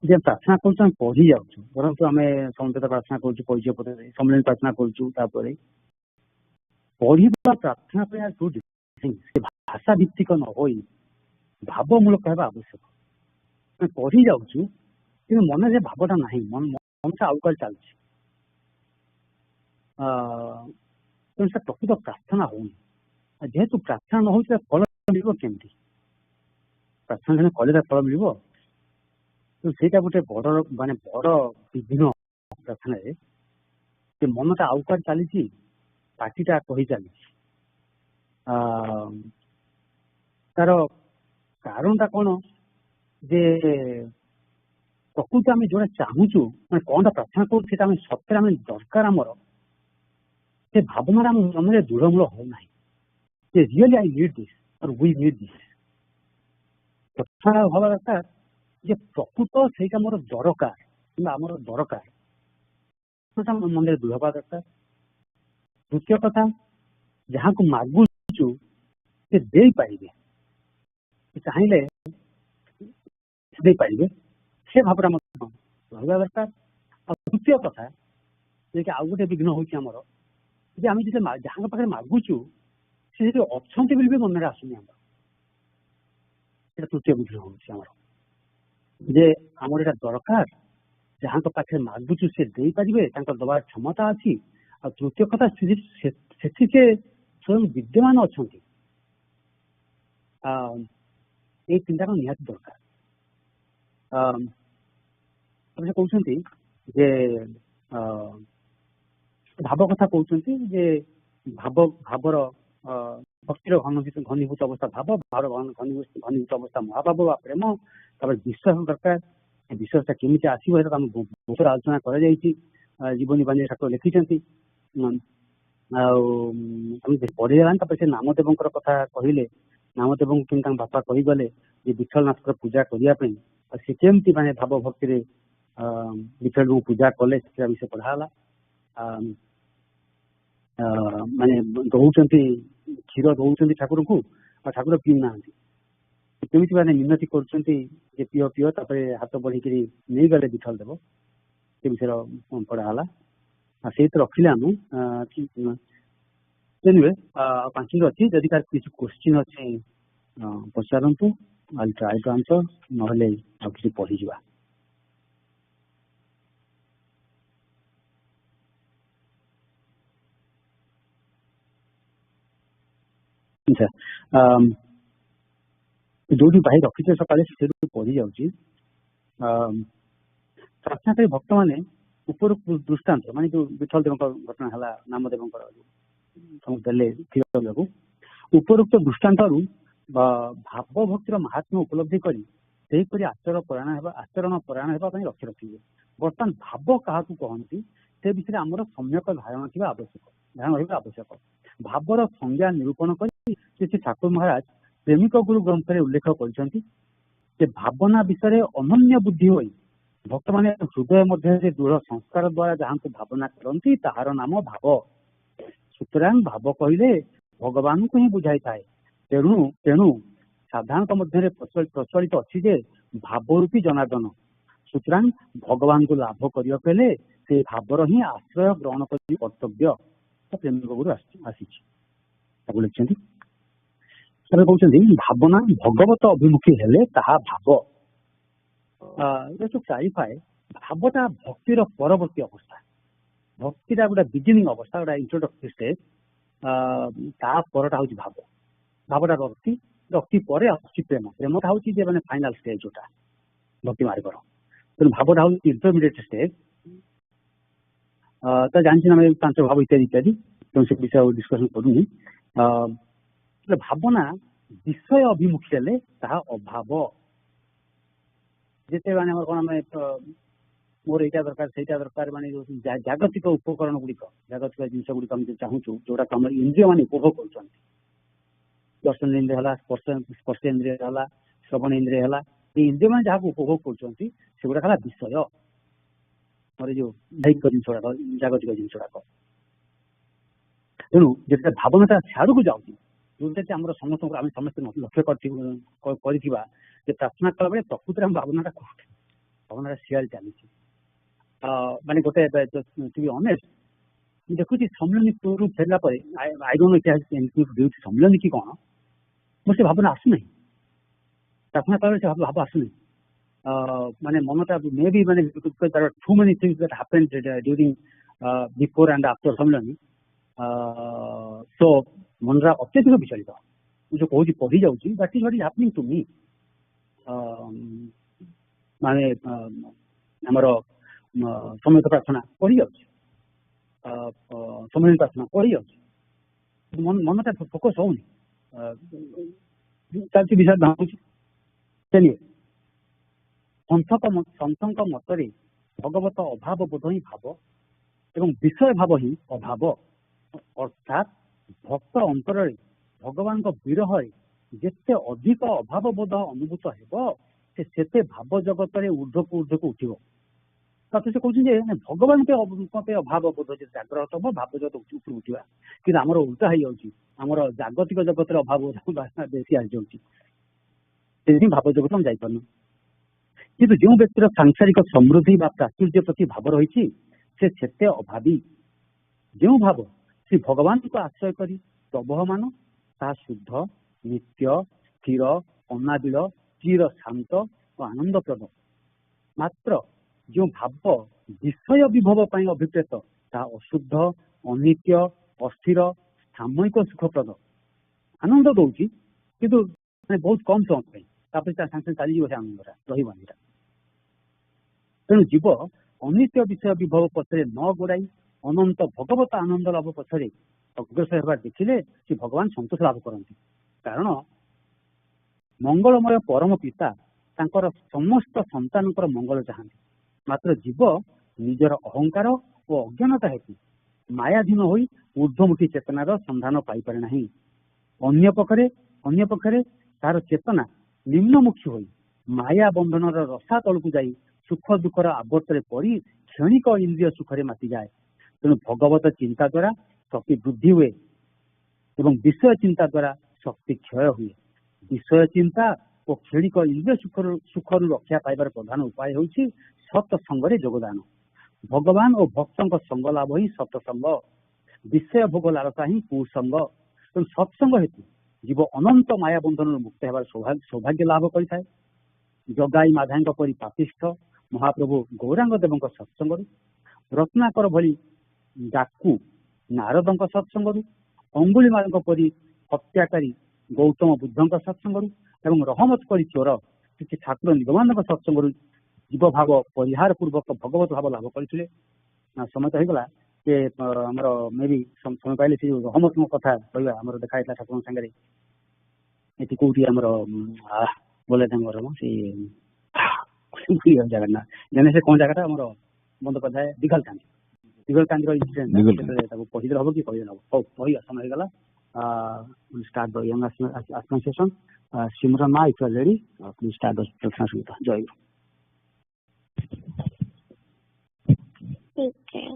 जे प्रार्थना कर पढ़ी जाऊँ बरंतु आम समझौता प्रार्थना करुँ परिचय पत्र सम्मेलन प्रार्थना करुँ पढ़ा प्रार्थना भाषा भित्तिक न हो भावमूलक होगा आवश्यक पढ़ी जाऊँ कि मन से भावटा ना मन से आउ कल चलती प्रकृत प्रार्थना होनी जेहेतु प्रार्थना न हो फल मिल केमती प्रार्थना कले फल मिल तो सहीटा गोटे बड़ माने बड़ विघ्न प्रार्थना मनटा आउ कल चली पार्टीटा कही चली तार कारणटा कौन जे प्रकृत आम जो चाहूचु मैं कौन प्रार्थना करूँ सत्य दरकार आमर से भावना मन में दृढ़मूल होना रियली आई नीड दिस और वी नीड दिस କଥା ହବା ଦରକାର ଯେ ପ୍ରକୃତ ସେଇଟା ମୋର ଦରକାର କିମ୍ବା ଆମର ଦରକାର ସେଟା ଆମ ମନରେ ଦୃଢ଼ ହେବା ଦରକାର। ଦ୍ୱିତୀୟ କଥା, ଯାହାକୁ ମାଗୁଛୁ ସେ ଦେଇପାରିବେ, ଚାହିଁଲେ ଦେଇପାରିବେ, ସେ ଭାବଟା ମଧ୍ୟ ରହିବା ଦରକାର। ଆଉ ତୃତୀୟ କଥା, ଯେ ଆଉ ଗୋଟେ ବିଘ୍ନ ହଉଛି ଆମର, ଯେ ଆମେ ଯଦି ଯାହାଙ୍କ ପାଖରେ ମାଗୁଛୁ ସେ ଯଦି ଅଛନ୍ତି ବୋଲି ବି ମନରେ ଆସୁନି ଆମର, ଏଇଟା ତୃତୀୟ ବିଘ୍ନ ହଉଛି ଆମର, ଯେ ଆମର ଏଇଟା ଦରକାର, ଯାହାଙ୍କ ପାଖରେ ମାଗୁଛୁ ସେ ଦେଇପାରିବେ, ତାଙ୍କର ଦେବାର କ୍ଷମତା ଅଛି। ଆଉ ତୃତୀୟ କଥା, ସେଠି ସେ ସ୍ୱୟଂ ବିଦ୍ୟମାନ ଅଛନ୍ତି। ଏଇ ତିନିଟା ନିହାତି ଦରକାର। ସେ କହୁଛନ୍ତି ଯେ ଭାବ କଥା କହୁଛନ୍ତି ଯେ ଭାବର ଭକ୍ତିର ଘନୀଭୂତ ଅବସ୍ଥା ଭାବ, ଭାବର ଘନୀଭୂତ ଅବସ୍ଥା ମହାଭାବ ବା ପ୍ରେମ, ତାପରେ ବିଶ୍ୱାସ ଦରକାର। ବିଶ୍ୱାସଟା କେମିତି ଆସିବ ସେଟା ଆମେ ବହୁତ ଆଲୋଚନା କରାଯାଇଛି, ଜୀବନୀ ବାଣୀ ଠାକୁର ଲେଖିଛନ୍ତି। ଆଉ ଆମେ ପଢିଗଲାଣି। ତାପରେ ସେ ନାମଦେବଙ୍କର କଥା କହିଲେ, ନାମଦେବଙ୍କୁ କେମିତି ତାଙ୍କ ବାପା କହିଗଲେ ଯେ ବିଠଲନାଥଙ୍କର ପୂଜା କରିବା ପାଇଁ, ଆଉ ସେ କେମିତି ମାନେ ଭାବ ଭକ୍ତିରେ ବିଠଲଙ୍କୁ ପୂଜା କଲେ ସେଟା ବିଷୟ ପଢା ହେଲା। ମାନେ ଦଉଛନ୍ତି କ୍ଷୀର ଦଉଛନ୍ତି ଠାକୁରଙ୍କୁ, ଆଉ ଠାକୁର ପିଉନାହାନ୍ତି, କେମିତି ମାନେ ମିନତି କରୁଛନ୍ତି ଯେ ପିଅ ପିଅ, ତାପରେ ହାତ ବଢିକିରି ନେଇଗଲେ ବିଠଲ ଦେବ, ସେ ବିଷୟରେ ପଢା ହେଲା। ଆଉ ସେଇଠି ରଖିଲେ ଆମେ 5 ମିନିଟ୍ ଅଛି, ଯଦି ତାର କିଛି କ୍ୱେଶ୍ଚିନ୍ ଅଛି ପଚାରନ୍ତୁ, ଆଇ ଟ୍ରାଏ ଟୁ ଆନ୍ସର, ନହେଲେ ଆଉ କିଛି ପଢିଯିବା। ଆଚ୍ଛା, ଯୋଉଠି ଭାଇ ରଖିଛେ ସକାଳେ ସେଠୁ ପଢି ଯାଉଛି। ପ୍ରାର୍ଥନାକାରୀ ଭକ୍ତମାନେ ଉପରୋକ୍ତ ଦୃଷ୍ଟାନ୍ତ, ମାନେ ଯୋଉ ବିଠଲ ଦେବଙ୍କ ଘଟଣା ହେଲା, ନାମଦେବଙ୍କର ଦେଲେ କ୍ଷୀରକୁ, ଉପରୋକ୍ତ ଦୃଷ୍ଟାନ୍ତରୁ ଭାବ ଭକ୍ତିର ମାହାତ୍ମ୍ୟ ଉପଲବ୍ଧି କରି ସେହିପରି ଆଚରଣ ପରାୟଣ ହେବା ପାଇଁ ଲକ୍ଷ୍ୟ ରଖିବେ। ବର୍ତ୍ତମାନ ଭାବ କାହାକୁ କହନ୍ତି ସେ ବିଷୟରେ ଆମର ସମ୍ୟକ ଧାରଣା ରହିବା ଆବଶ୍ୟକ। ଭାବର ସଂଜ୍ଞା ନିରୂପଣ କରି ଶ୍ରୀ ଠାକୁର ମହାରାଜ ପ୍ରେମିକ ଗୁରୁ ଗ୍ରନ୍ଥରେ ଉଲ୍ଲେଖ କରିଛନ୍ତି ଯେ ଭାବନା ବିଷୟରେ ଅନନ୍ୟ ବୁଦ୍ଧି ହୋଇ ଭକ୍ତମାନେ ହୃଦୟ ମଧ୍ୟରେ ଦୃଢ ସଂସ୍କାର ଦ୍ୱାରା ଯାହାଙ୍କୁ ଭାବନା କରନ୍ତି ତାହାର ନାମ ଭାବ। ସୁତରାଂ ଭାବ କହିଲେ ଭଗବାନଙ୍କୁ ହିଁ ବୁଝାଇଥାଏ। ତେଣୁ ସାଧାରଣତଃ ମଧ୍ୟରେ ପ୍ରଚଳିତ ଅଛି ଯେ ଭାବ ରୂପୀ ଜନାର୍ଦ୍ଦନ। ସୁତରାଂ ଭଗବାନଙ୍କୁ ଲାଭ କରିବାକୁ ହେଲେ ସେ ଭାବର ହିଁ ଆଶ୍ରୟ ଗ୍ରହଣ କରି କର୍ତ୍ତବ୍ୟ। ପ୍ରେମିକ ଗୁରୁ ଆସିଛି ତାକୁ ଲେଖିଛନ୍ତି। ତାପରେ କହୁଛନ୍ତି ଭାବନା ଭଗବତ ଅଭିମୁଖୀ ହେଲେ ତାହା ଭାବ। କ୍ଲାରିଫାଏ, ଭାବଟା ଭକ୍ତିର ପରବର୍ତ୍ତୀ ଅବସ୍ଥା। ଭକ୍ତିଟା ଗୋଟେ ବିଗିନିଂ ଅବସ୍ଥା, ଗୋଟେ ଇଣ୍ଟ୍ରୋଡକ୍ଟରୀ ଷ୍ଟେଜ୍। ତା ପରଟା ହଉଛି ଭାବ। ଭାବଟା ଭକ୍ତି ପରେ ଆସୁଛି ପ୍ରେମ। ପ୍ରେମଟା ହଉଛି ଯେ ମାନେ ଫାଇନାଲ ଷ୍ଟେଜ୍ ଯୋଉଟା ଭକ୍ତି ମାର୍ଗର। ତେଣୁ ଭାବଟା ହଉଛି ଇଣ୍ଟରମିଡିଏଟ୍ ଷ୍ଟେଜ୍। ତ ଜାଣିଛୁ ଆମେ 5 ଭାବ ଇତ୍ୟାଦି, ତେଣୁ ସେ ବିଷୟ ଡିସ୍କସନ କରୁନି। ଭାବନା ବିଷୟ ଅଭିମୁଖୀ ହେଲେ ତାହା ଅଭାବ। ଯେତେବେଳେ ଆମର କଣ ଆମେ ମୋର ଏଇଟା ଦରକାର ସେଇଟା ଦରକାର, ମାନେ ଜାଗତିକ ଉପକରଣ ଗୁଡ଼ିକ, ଜାଗତିକ ଜିନିଷ ଗୁଡ଼ିକ ଆମେ ଚାହୁଁଛୁ, ଯୋଉଟାକୁ ଆମର ଇନ୍ଦ୍ରିୟ ମାନେ ଉପଭୋଗ କରୁଛନ୍ତି। ଦର୍ଶନ ଇନ୍ଦ୍ରିୟ ହେଲା, ସ୍ପର୍ଶ ଇନ୍ଦ୍ରିୟ ହେଲା, ଶ୍ରବଣ ଇନ୍ଦ୍ରିୟ ହେଲା, এই ଇନ୍ଦ୍ରିୟ ମାନେ ଯାହାକୁ ଉପଭୋଗ କରୁଛନ୍ତି ସେଗୁଡାକ ହେଲା ବିଷୟ। ଆମର ଯୋଉ ଦୈହିକ ଜିନିଷ ଗୁଡାକ, ଜାଗତିକ ଜିନିଷ ଗୁଡାକ। ତେଣୁ ଯେତେବେଳେ ଭାବନାଟା ସିଆଡକୁ ଯାଉଛି, ଯୋଉଟା କି ଆମର ସମସ୍ତଙ୍କୁ ଆମେ ସମସ୍ତେ ଲକ୍ଷ୍ୟ କରିଥିବା ଯେ ପ୍ରାର୍ଥନା କଲା ବେଳେ ପ୍ରକୃତରେ ଆମ ଭାବନାଟା କୋଉଠି, ଭାବନାଟା ସିଆଡେ ଚାଲିଛି। ମାନେ ଗୋଟେ ଅନେଷ୍ଟ ମୁଁ ଦେଖୁଛି ସମ୍ମିଳନୀ ଟୁରୁ ଫେରିଲା ପରେ, ଆଇ ଡୋଣ୍ଟ ନୋ ଇଟ୍ ସମ୍ମିଳନୀ କି କଣ, ମୋର ସେ ଭାବନା ଆସୁନାହିଁ। ପ୍ରାର୍ଥନା କଲାବେଳେ ସେ ଭାବ ଆସୁନାହିଁ। ମାନେ ମନଟା ମେ ବି ମାନେ too many things that happened during before and after ସମ୍ମିଳନୀ। ସୋ ମନଟା ଅତ୍ୟଧିକ ବିଚଳିତ। ମୁଁ ଯୋଉ କହୁଛି ପଢି ଯାଉଛି, that is what is happening to me. ମାନେ ଆମର ସମବେତ ପ୍ରାର୍ଥନା ପଢି ଯାଉଛି, ସମ୍ମିଳନୀ ପ୍ରାର୍ଥନା ପଢି ଯାଉଛି, ମନଟା ଫୋକସ ହଉନି, ଚାଲିଛି ବିଷୟ ଭାବୁଛି। ସନ୍ଥଙ୍କ ମତରେ ଭଗବତ ଅଭାବ ବୋଧ ହିଁ ଭାବ ଏବଂ ବିଷୟ ଭାବ ହିଁ ଅଭାବ। ଅର୍ଥାତ୍ ଭକ୍ତ ଅନ୍ତରରେ ଭଗବାନଙ୍କ ବିରହରେ ଯେତେ ଅଧିକ ଅଭାବ ବୋଧ ଅନୁଭୂତ ହେବ ସେ ସେତେ ଭାବ ଜଗତରେ ଊର୍ଦ୍ଧ୍ୱକୁ ଉଠିବ। ତାପରେ ସେ କହୁଛନ୍ତି ଯେ ଭଗବାନ ଅଭାବ ବୋଧ ଯଦି ଜାଗ୍ରତ ହବ ଭାବ ଜଗତ ଉପରକୁ ଉଠିବା, କିନ୍ତୁ ଆମର ଉଲ୍ଟା ହେଇଯାଉଛି, ଆମର ଜାଗତିକ ଜଗତରେ ଅଭାବ ବେଶୀ ଆସିଯାଉଛି, ସେଥିପାଇଁ ଭାବ ଜଗତ ଆମେ ଯାଇପାରୁନୁ। କିନ୍ତୁ ଯେଉଁ ବ୍ୟକ୍ତିର ସାଂସାରିକ ସମୃଦ୍ଧି ବା ପ୍ରାଚୁର୍ଯ୍ୟ ପ୍ରତି ଭାବ ରହିଛି ସେ ସେତେ ଅଭାବୀ। ଯେଉଁ ଭାବ ଶ୍ରୀ ଭଗବାନଙ୍କୁ ଆଶ୍ରୟ କରି ପ୍ରବହମାନ ତାହା ଶୁଦ୍ଧ, ନିତ୍ୟ, ସ୍ଥିର, ଅନାବିଳ, ଚିର ଶାନ୍ତ ଓ ଆନନ୍ଦପ୍ରଦ। ମାତ୍ର ଯେଉଁ ଭାବ ବିଷୟ ବିଭବ ପାଇଁ ଅଭିପ୍ରେତ ତାହା ଅଶୁଦ୍ଧ, ଅନିତ୍ୟ, ଅସ୍ଥିର, ସାମୟିକ ସୁଖପ୍ରଦ। ଆନନ୍ଦ ଦଉଛି କିନ୍ତୁ ବହୁତ କମ ସମୟ ପାଇଁ, ତାପରେ ତା ସାଙ୍ଗେ ସାଙ୍ଗେ ଚାଲିଯିବ, ସେ ଆନନ୍ଦଟା ରହିବନି। ତେଣୁ ଜୀବ ଅନିତ୍ୟ ବିଷୟ ବିଭବ ପଛରେ ନ ଗୋଡ଼ାଇ ଅନନ୍ତ ଭଗବତ ଆନନ୍ଦ ଲାଭ ପଛରେ ଅଗ୍ରସର ହେବା ଦେଖିଲେ ସେ ଭଗବାନ ସନ୍ତୋଷ ଲାଭ କରନ୍ତି। କାରଣ ମଙ୍ଗଳମୟ ପରମ ପିତା ତାଙ୍କର ସମସ୍ତ ସନ୍ତାନଙ୍କର ମଙ୍ଗଳ ଚାହାନ୍ତି। ମାତ୍ର ଜୀବ ନିଜର ଅହଙ୍କାର ଓ ଅଜ୍ଞାନତା ହେତୁ ମାୟାଧୀନ ହୋଇ ଊର୍ଦ୍ଧ୍ୱମୁଖୀ ଚେତନାର ସନ୍ଧାନ ପାଇପାରେ ନାହିଁ। ଅନ୍ୟ ପକ୍ଷରେ ତାର ଚେତନା ନିମ୍ନମୁଖୀ ହୋଇ ମାୟା ବନ୍ଧନର ରସା ତଳକୁ ଯାଇ ସୁଖ ଦୁଃଖର ଆବର୍ତ୍ତରେ ପଡ଼ି କ୍ଷଣିକ ଇନ୍ଦ୍ରିୟ ସୁଖରେ ମାତିଯାଏ। ତେଣୁ ଭଗବତ ଚିନ୍ତା ଦ୍ୱାରା ଶକ୍ତି ବୃଦ୍ଧି ହୁଏ ଏବଂ ବିଷୟ ଚିନ୍ତା ଦ୍ୱାରା ଶକ୍ତି କ୍ଷୟ ହୁଏ। ବିଷୟ ଚିନ୍ତା ଓ କ୍ଷଣିକ ଇନ୍ଦ୍ରିୟ ସୁଖରୁ ରକ୍ଷା ପାଇବାର ପ୍ରଧାନ ଉପାୟ ହେଉଛି ସତ୍ସଙ୍ଗରେ ଯୋଗଦାନ। ଭଗବାନ ଓ ଭକ୍ତଙ୍କ ସଙ୍ଗ ଲାଭ ହିଁ ସତ୍ସଙ୍ଗ, ବିଷୟ ଭୋଗ ଲାଳସା ହିଁ କୁସଙ୍ଗ। ତେଣୁ ସତ୍ସଙ୍ଗ ହେତୁ ଜୀବ ଅନନ୍ତ ମାୟା ବନ୍ଧନରୁ ମୁକ୍ତ ହେବାର ସୌଭାଗ୍ୟ ଲାଭ କରିଥାଏ। ଜଗାଇ ମାଧାଙ୍କ ପରି ପାପିଷ୍ଠ ମହାପ୍ରଭୁ ଗୌରାଙ୍ଗ ଦେବଙ୍କ ସତ୍ସଙ୍ଗରୁ, ରତ୍ନାକର ଭଳି ଡାକୁ ନାରଦଙ୍କ ସତ୍ସଙ୍ଗରୁ, ଅଙ୍ଗୁଳିମାଳଙ୍କ ପରି ହତ୍ୟାକାରୀ ଗୌତମ ବୁଦ୍ଧଙ୍କ ସତ୍ସଙ୍ଗରୁ ଏବଂ ରହମତ ପରି ଚୋର କିଛି ଠାକୁର ନିଗମାନଙ୍କ ସତ୍ସଙ୍ଗରୁ ଜୀବ ଭାବ ପରିହାର ପୂର୍ବକ ଭଗବତ ଭାବ ଲାଭ କରିଥିଲେ। ସମୟ ତ ହେଇଗଲା ଯେ ଆମର ମେ ବି ସମୟ ପାଇଲେ ସେ ଯୋଉ ରହମତଙ୍କ କଥା କହିବା ଆମର ଦେଖା ହେଇଥିଲା ଠାକୁରଙ୍କ ସାଙ୍ଗରେ। ଏଠି କୋଉଠି ଆମର ବୋଲେ ତାଙ୍କର ସେ ଜାଗା ନା ଜାଣେ ସେ କଣ ଜାଗାଟା ଆମର ବନ୍ଦୋପାଧ୍ୟାୟ ଦିଗଲକାନ୍ଦିର ଇନସିଡେଣ୍ଟ ତାକୁ କହିଦେଲେ ହବ କି କହିଦେଲେ ହବ। ହଉ କହିବା ସମୟ ହେଇଗଲା। Start the young Asman session. Simran Ma, if you are ready, please start the Prathna Sutta. Jai Guru. ठीक है।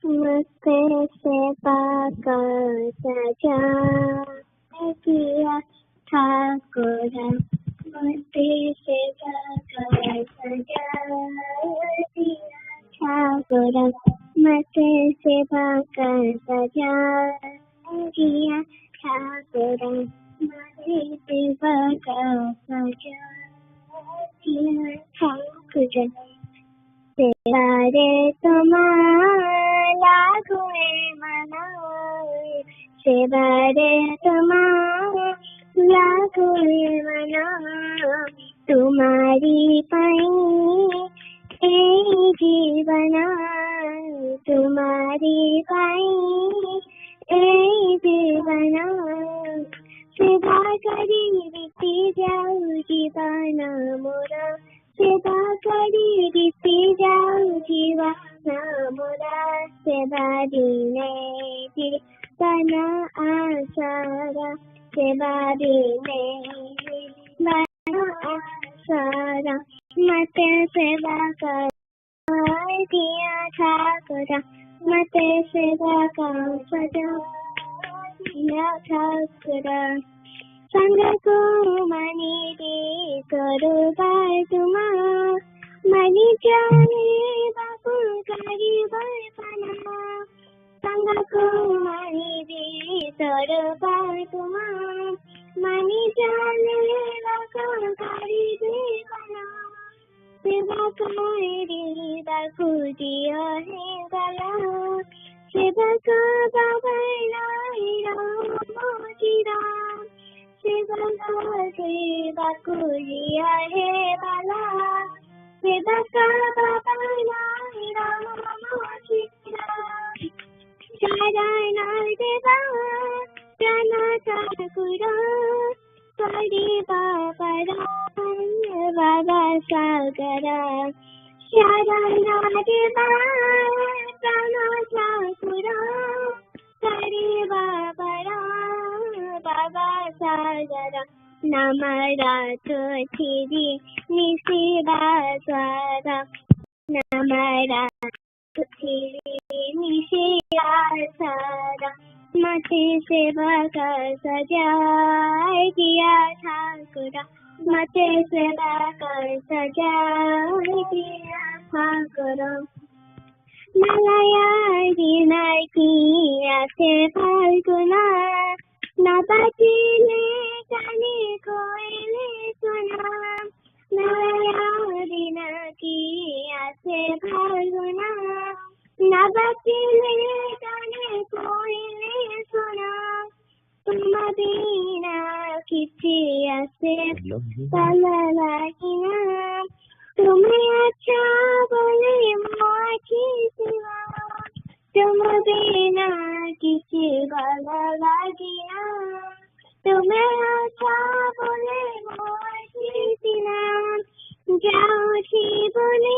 मस्ते से पाकर सजा किया ठाकुर, मस्ते से पाकर सजा किया ठाकुर, मस्ते से पाकर सजा किया ठाकुर, मस्ते से पाकर सजा किया ठाकुर। सेवारे तुम्हारा गुए मनाए, सेवारे तुम्हारा गुए मनाए, तुम्हारी पाई ए जीवना, तुम्हारी पाई ए जीवना। सेवा करी बीती जाऊ जीवना मोरा, सेवा करी बीती जाऊ जीवना मोरा। सेवा दीने बना आसारा, सेवा दीने बना आसारा। मते सेवा कर दिया ठाकुर, मते सेवा कर सजा दिया ठाकुर। संग को मनी दे करो तुमा, मनी जाने बाबू करी बना। संग को मनी दे करो तुमा, मनी जाने बाबू करी बना। सेवा करी बाबू दिया है गला, सेवा का बाबा मोतीरा। सेवा को दिया है बाला, सेवा का बाबा मोतीरा। चारण देवा जाना ठाकुर, परी बाबा बाबा सागर। चारण देवा जाना ठाकुर, परी बाबा Baba Sagara Namarato Thiri Nisiba Swara Namarato Thiri Nisiba Swara Mate Seva Ka Sajai Diya Thakura Mate Seva Ka Sajai Diya Thakura Nalayadina Kiya Falguna Nabatile Kani Koile Suna Nalayadina Kiya Falguna Nabatile Kani Koile Suna Tumadina Kiya Palalakina तुम्हें अच्छा बोले माची सिवा तुम बिना किसी वाला लागिया तुम्हें अच्छा बोले माची सिवा जाओ सी बोले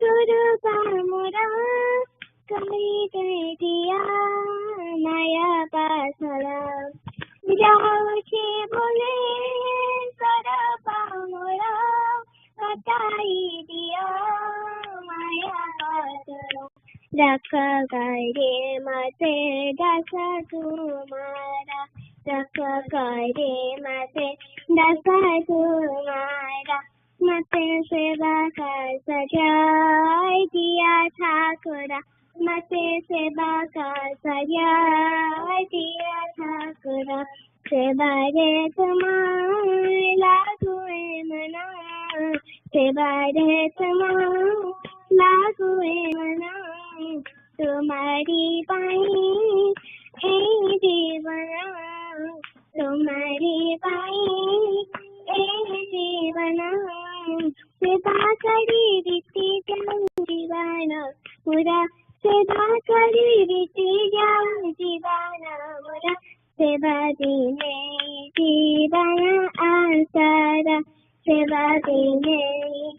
सुरपा मोरा करी गए दिया नया पासरा जाओ सी बोले सुरपा मोरा बताई दिया माया पासरा रखा करे मते दसा तुम्हारा रखा करे मते दसा तुम्हारा मते सेवा का सजाए दिया ठाकुरा मते सेवा का सजाए दिया ठाकुरा सेवा रे तुम्हारे लागुए मना सेवा रे तुम्हारे लागुए मना तुम्हारी पाई हे जीवना तुम्हारी पाई हे जीवना सेवा करी रीति जाऊं जीवाना मुरा सेवा करी रीति जाऊं जीवाना मुरा सेवा दीने जीवना आसारा सेवा दीने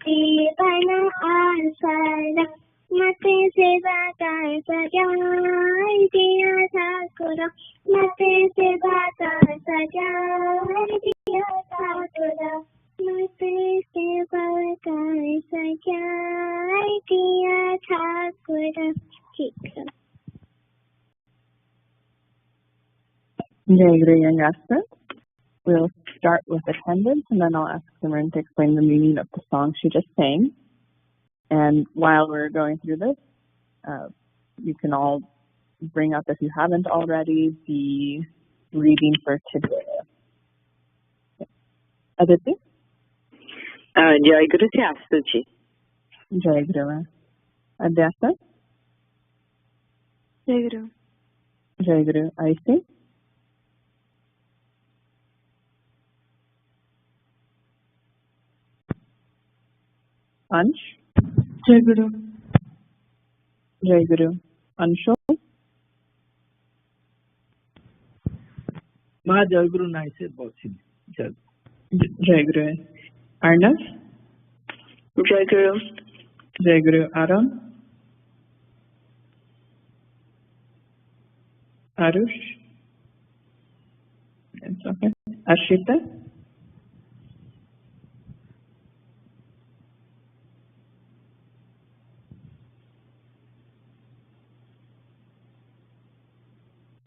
जीवना आसारा मते सेवा का सजाए दिया ठाकुरा मते सेवा का सजाए दिया ठाकुरा मते सेवा का सजाए दिया ठाकुरा ठीक है Jai Guru Young Master. We'll start with attendance and then I'll ask Simran to explain the meaning of the song she just sang. And while we're going through this, you can all bring up, if you haven't already, the reading for today. Aditi? Jai Guru se Astuji. Jai Guru. Adhyasa? Jai Guru. Jai Guru. Aisi? Ansh? Jai Guru. Jai Guru. Anshu? Ma Jai Guru naise bochini. Jai Guru. Arnav? Jai Guru. Jai Guru. Aram? Arush? It's okay. Ashita?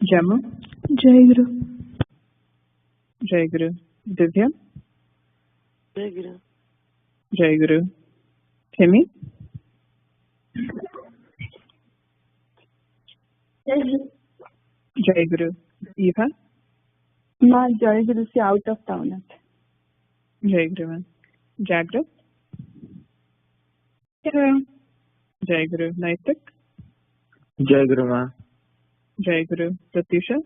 Jamu? Jai Guru. Jai Guru. Divya? Jai Guru. Jai Guru. Timmy? Jai Guru. Eva? Ma Jai Guru se out of town. Jai Guru. Jagrat? Jai Guru. Naitik? Jai Guru Ma. Jai Guru. Pratisha?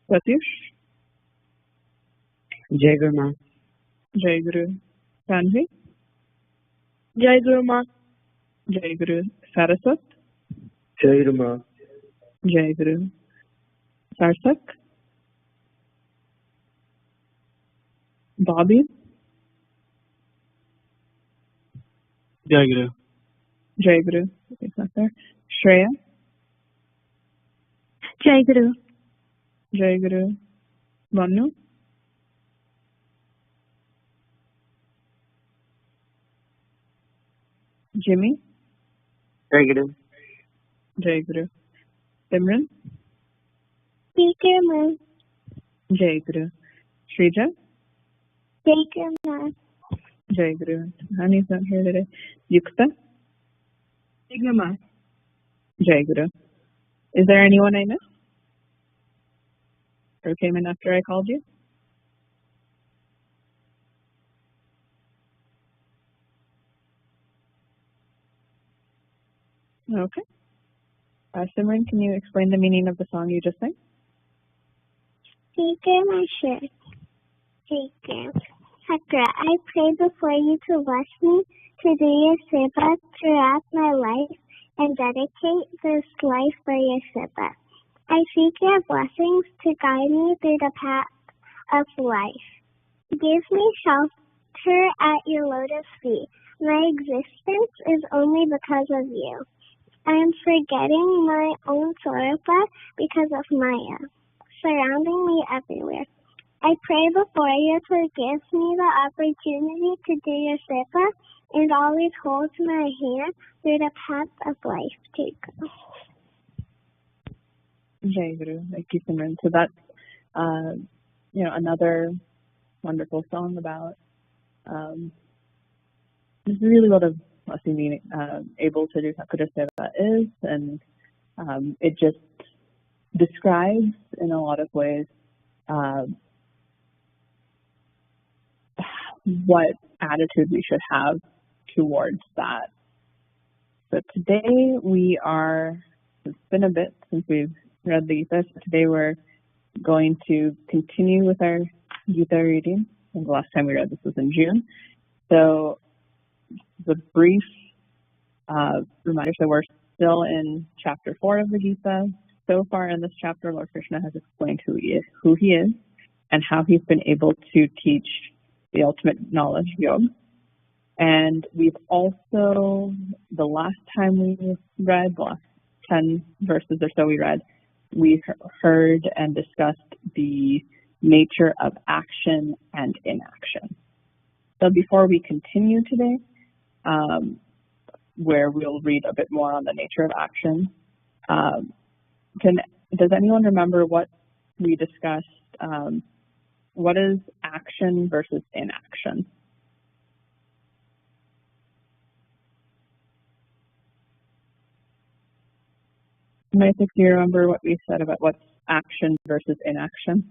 Pratish? Jai Guru Ma. Jai Guru. Tanvi? Jai Guru Ma. Jai Guru. Saraswat? Jai Guru Ma. Jai Guru. Sarsak? Bobby? Jai Guru. Jai Guru. He's not there. Shreya. Jai Guru. Jai Guru. Manu. Jimmy. Jai Guru. Jai Guru. Simran. Jai Guru. Jai Guru. Shrija. Jai Guru. Jai Guru. Honey's not here today. Yukta. Jai Guru. Is there anyone I missed? Or came in after I called you? Okay. Simran, can you explain the meaning of the song you just sang? Sakura, I pray before you to bless me to do your seva throughout my life and dedicate this life for your seva. I seek your blessings to guide me through the path of life. Give me shelter at your lotus feet. My existence is only because of you. I am forgetting my own Sarupa because of Maya, surrounding me everywhere. I pray before you to give me the opportunity to do your seva and always hold my hand through the path of life. Jai Guru. Jai Guru. Thank you, Simran. So that's, another wonderful song about really what a blessing being able to do Sakura Seva is, and it just describes in a lot of ways what attitude we should have towards that. But today it's been a bit since we've read the Gita, so today we're going to continue with our Gita reading. And the last time we read this was in June. So the brief reminder, so we're still in chapter 4 of the Gita. So far in this chapter, Lord Krishna has explained who he is, and how he's been able to teach the ultimate knowledge, yoga. And we've also, the last time we read, the last 10 verses or so we read, we heard and discussed the nature of action and inaction. So before we continue today, where we'll read a bit more on the nature of action, does anyone remember what we discussed? What is action versus inaction? Mike, do you remember what we said about what's action versus inaction?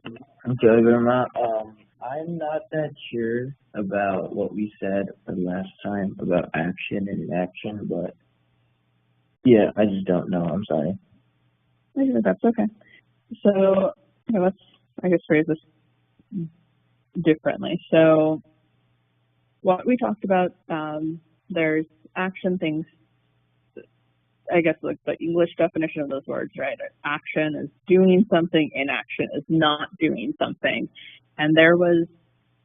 Okay, Grandma. I'm not that sure about what we said the last time about action and inaction, but yeah, I just don't know. I'm sorry. That's okay. So let's, phrase this differently. So what we talked about, there's action things, like the English definition of those words, right? Action is doing something, inaction is not doing something. And there was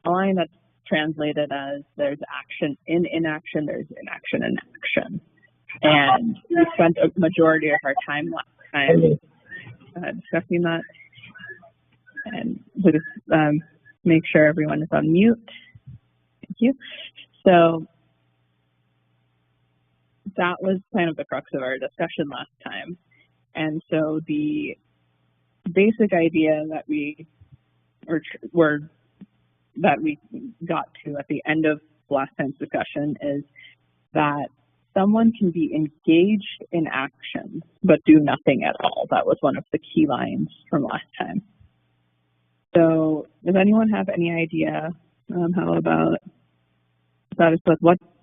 a line that's translated as there's action in inaction, there's inaction in action. And we spent a majority of our time last time discussing that. And please make sure everyone is on mute. Thank you. So that was kind of the crux of our discussion last time. And so the basic idea that we got to at the end of last time's discussion is that someone can be engaged in action but do nothing at all. That was one of the key lines from last time. So does anyone have any idea how about that?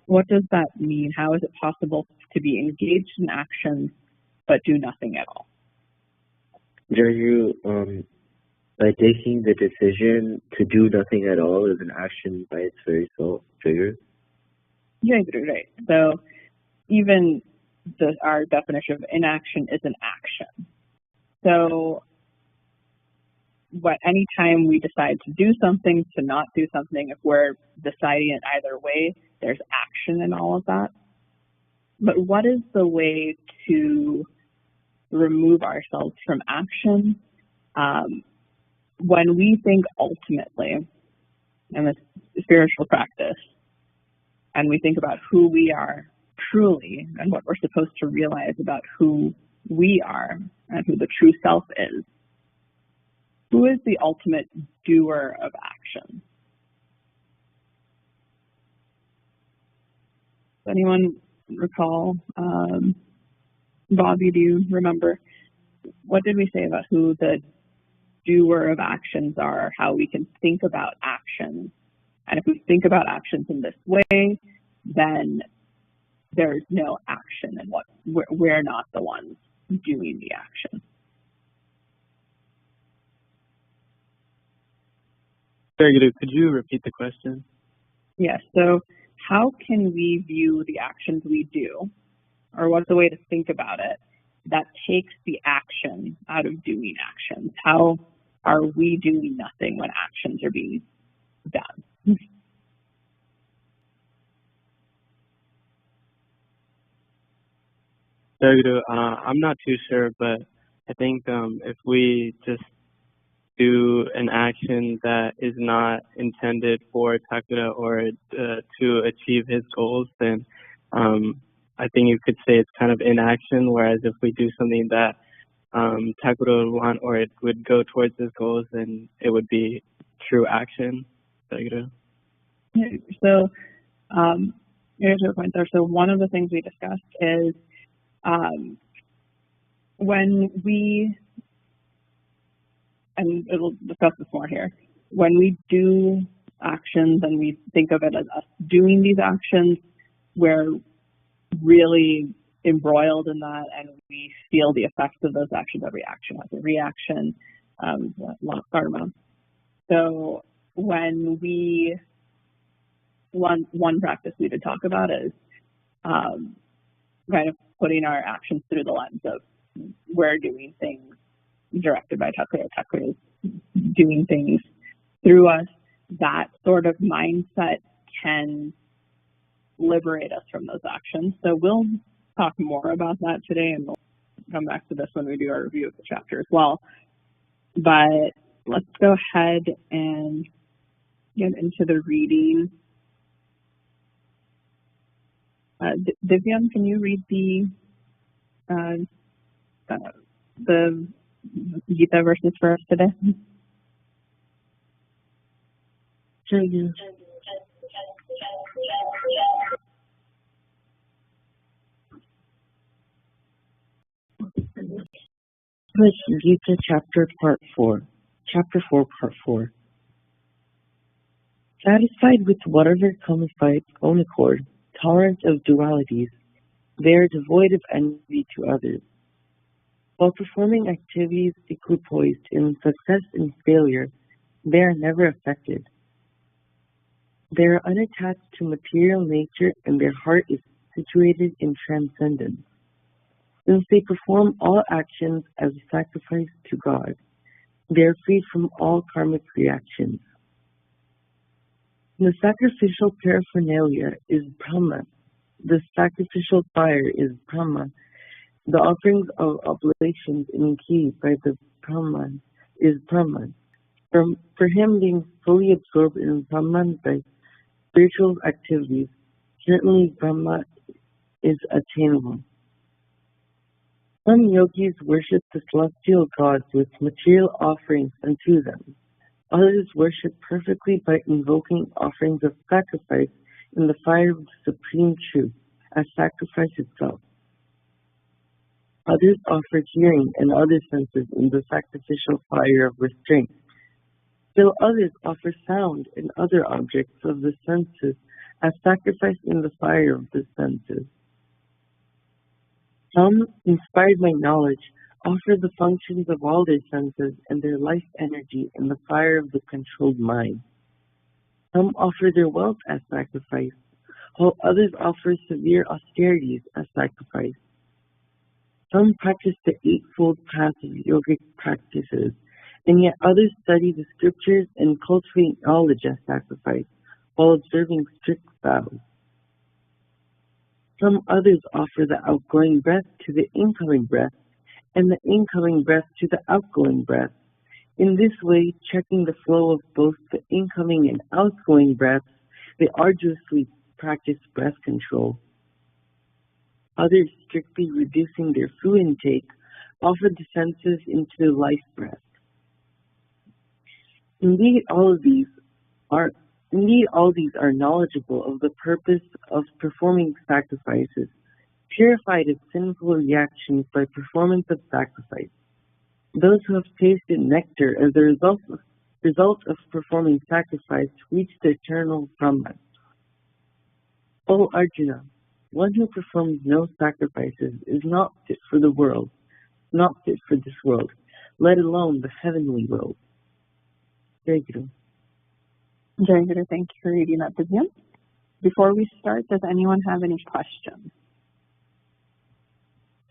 What does that mean? How is it possible to be engaged in action but do nothing at all? By taking the decision to do nothing at all is an action by its very self trigger. Yeah, right. So even our definition of inaction is an action. So anytime we decide to do something, to not do something, if we're deciding it either way, there's action in all of that. But what is the way to remove ourselves from action when we think ultimately in this spiritual practice, and we think about who we are truly and what we're supposed to realize about who we are and who the true self is? Who is the ultimate doer of action? Does anyone recall? Bobby, do you remember? What did we say about who the doer of actions are, how we can think about actions? And if we think about actions in this way, then there's no action, and we're not the ones doing the action. Very good. Could you repeat the question? Yes. So how can we view the actions we do, or what's the way to think about it that takes the action out of doing actions? How are we doing nothing when actions are being done? Very good. I'm not too sure, but I think if we just do an action that is not intended for Takura or to achieve his goals, then I think you could say it's kind of inaction. Whereas if we do something that Takura would want, or it would go towards his goals, then it would be true action. Takura. So here's your point there. So one of the things we discussed is when we, and it'll discuss this more here, when we do actions and we think of it as us doing these actions, we're really embroiled in that, and we feel the effects of those actions. Every action has a reaction, karma. So when we, one practice we did talk about is kind of putting our actions through the lens of we're doing things directed by Takura. Takura is doing things through us. That sort of mindset can liberate us from those actions. So we'll talk more about that today, and we'll come back to this when we do our review of the chapter as well. But let's go ahead and get into the reading. Divyan, can you read the Gita verses for us today? Sure, yeah. Gita Chapter 4, Part 4. Satisfied with whatever comes by its own accord, tolerant of dualities, they are devoid of envy to others. While performing activities equipoised in success and failure, they are never affected. They are unattached to material nature, and their heart is situated in transcendence. Since they perform all actions as a sacrifice to God, they are freed from all karmic reactions. The sacrificial paraphernalia is Brahma. The sacrificial fire is Brahma. The offerings of oblations in ghee by the Brahman is Brahman. For him being fully absorbed in Brahman by spiritual activities, certainly Brahma is attainable. Some yogis worship the celestial gods with material offerings unto them. Others worship perfectly by invoking offerings of sacrifice in the fire of the Supreme Truth, as sacrifice itself. Others offer hearing and other senses in the sacrificial fire of restraint. Still others offer sound and other objects of the senses as sacrifice in the fire of the senses. Some, inspired by knowledge, offer the functions of all their senses and their life energy in the fire of the controlled mind. Some offer their wealth as sacrifice, while others offer severe austerities as sacrifice. Some practice the eightfold path of yogic practices and yet others study the scriptures and cultivate knowledge as sacrifice while observing strict vows. Some others offer the outgoing breath to the incoming breath and the incoming breath to the outgoing breath. In this way, checking the flow of both the incoming and outgoing breaths, they arduously practice breath control. Others, strictly reducing their food intake, offer the senses into the life breath. Indeed, all these are knowledgeable of the purpose of performing sacrifices, purified of sinful reactions by performance of sacrifice. Those who have tasted nectar as a result of performing sacrifice reach the eternal Brahman. O Arjuna, one who performs no sacrifices is not fit for the world, not fit for this world, let alone the heavenly world. Jai Guru. Jai Guru, thank you for reading that Vidyan. Before we start, does anyone have any questions?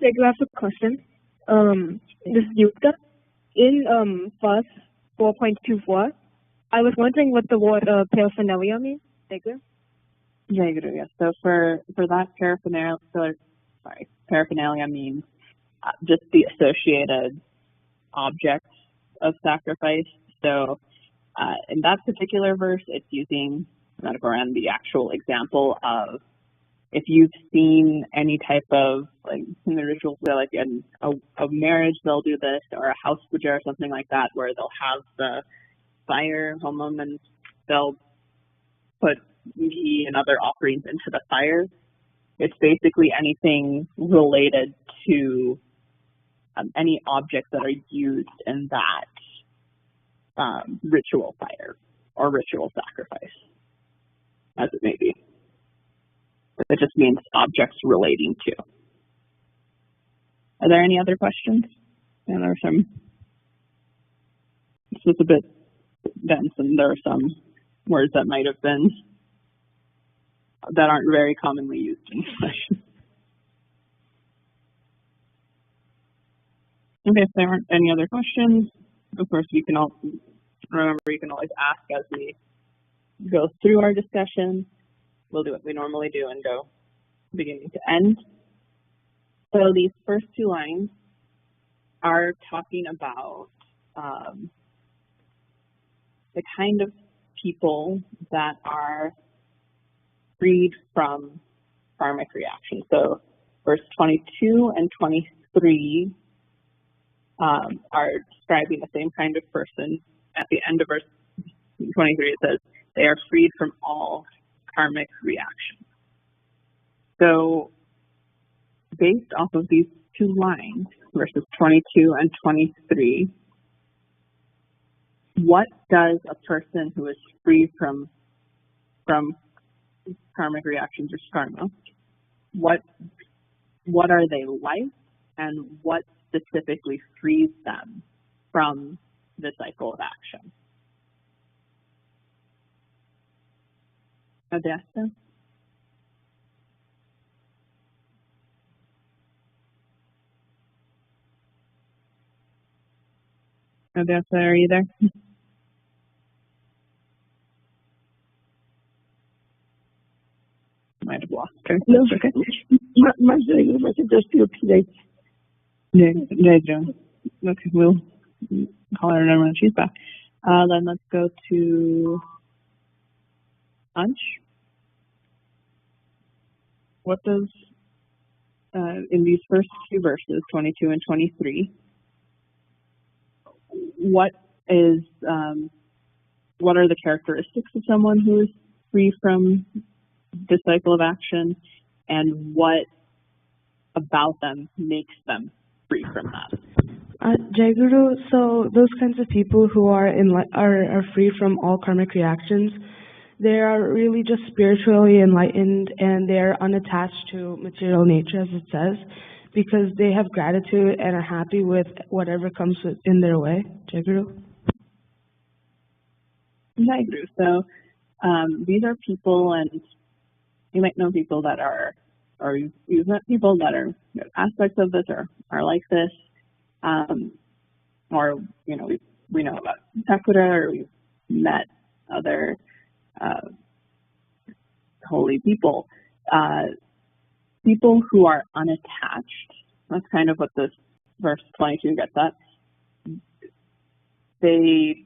I have a question. This is Yukta. In first 4.24, I was wondering what the word paraphernalia means. Thank you. Jai Guru, yes. So for that paraphernalia means just the associated objects of sacrifice. So in that particular verse, it's using metaphor and the actual example of if you've seen any type of, like, in the ritual, like in a marriage, they'll do this, or a house puja or something like that, where they'll have the fire homum and they'll put ghee and other offerings into the fire. It's basically anything related to any objects that are used in that ritual fire or ritual sacrifice, as it may be. It just means objects relating to. Are there any other questions? And there are some. This was a bit dense, and there are some words that might have been that aren't very commonly used in English. Okay, if there aren't any other questions, of course you can always ask as we go through our discussion. We'll do what we normally do and go beginning to end. So these first two lines are talking about the kind of people that are freed from karmic reaction. So verse 22 and 23 are describing the same kind of person. At the end of verse 23, it says, they are freed from all karmic reaction. So based off of these two lines, verses 22 and 23, what does a person who is free from karmic reactions or karma, what are they like, and what specifically frees them from the cycle of action? Adesta? Adesta, are you there? Might have lost her. No, okay. My just repeat. Okay, we'll call her when she's back. Then let's go to Ansh. What does, in these first two verses, 22 and 23, what are the characteristics of someone who is free from the cycle of action, and what about them makes them free from that? Jai Guru, so those kinds of people who are free from all karmic reactions, they are really just spiritually enlightened, and they are unattached to material nature, as it says, because they have gratitude and are happy with whatever comes in their way. Jai Guru? Jai Guru. So these are people, and you might know people that are, or you've met people that are aspects of this or are like this, or we know about Sakura, or we've met other holy people, people who are unattached. That's kind of what this verse 22 gets at. They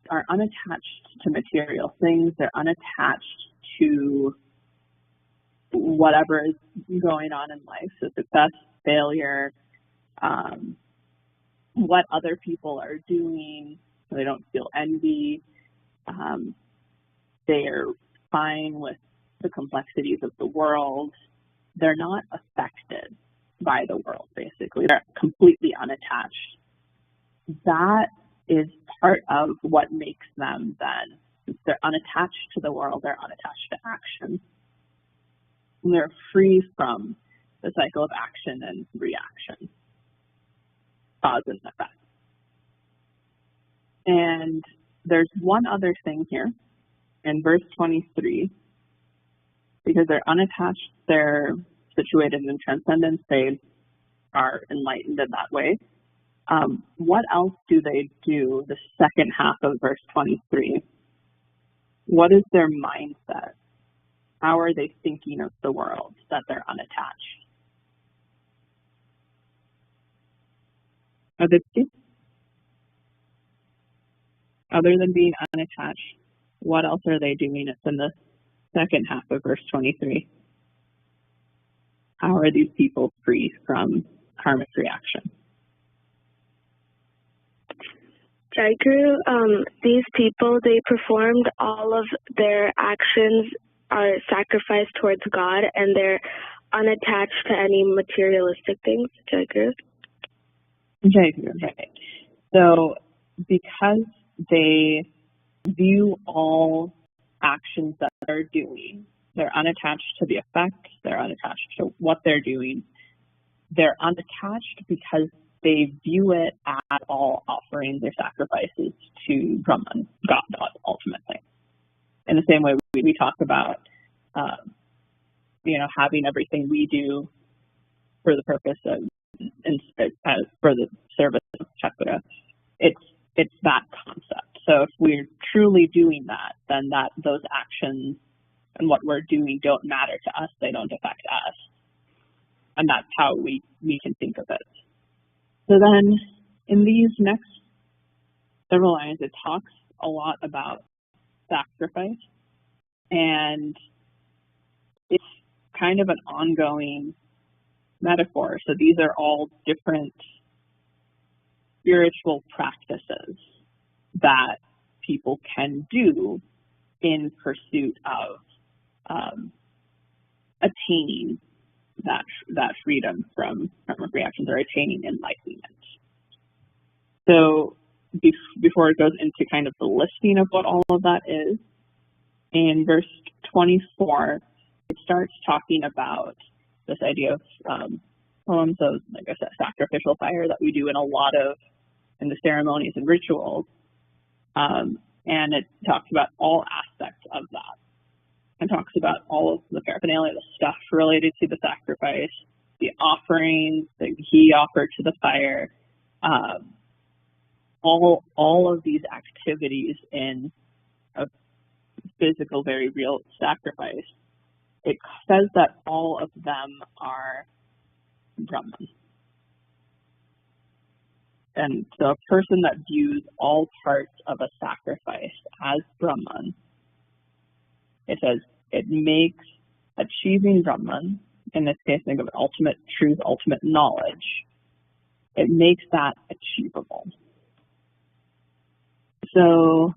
are unattached to material things. They're unattached to whatever is going on in life. So success, failure, what other people are doing. So they don't feel envy. They are fine with the complexities of the world. They're not affected by the world, basically. They're completely unattached. That is part of what makes them then, since they're unattached to the world, they're unattached to action. And they're free from the cycle of action and reaction, cause and effect. And there's one other thing here in verse 23, because they're unattached, they're situated in transcendence, they are enlightened in that way. What else do they do, the second half of verse 23? What is their mindset? How are they thinking of the world that they're unattached? Other than being unattached, what else are they doing? It's in the second half of verse 23. How are these people free from karmic reaction? Jaguru, these people, they performed all of their actions are sacrificed towards God, and they're unattached to any materialistic things. Jaguru? Jaguru, right. So because they view all actions that they're doing, they're unattached to the effect, they're unattached to what they're doing. They're unattached because they view it as all offerings or sacrifices to Brahman, God, ultimately. In the same way we talk about, having everything we do for the purpose of, for the service of Chakra. It's that concept. So if we're truly doing that, then those actions and what we're doing don't matter to us, they don't affect us. And that's how we can think of it. So then in these next several lines, it talks a lot about sacrifice, and it's kind of an ongoing metaphor. So these are all different spiritual practices that people can do in pursuit of attaining that freedom from karmic reactions, or attaining enlightenment. So before it goes into kind of the listing of what all of that is, in verse 24, it starts talking about this idea of poems of, like I said, sacrificial fire that we do in the ceremonies and rituals. And it talks about all aspects of that. And talks about all of the paraphernalia, the stuff related to the sacrifice, the offerings that he offered to the fire, all of these activities in a physical, very real sacrifice. It says that all of them are Brahman. And so a person that views all parts of a sacrifice as Brahman, it says it makes achieving Brahman, in this case, think of ultimate truth, ultimate knowledge, it makes that achievable. So,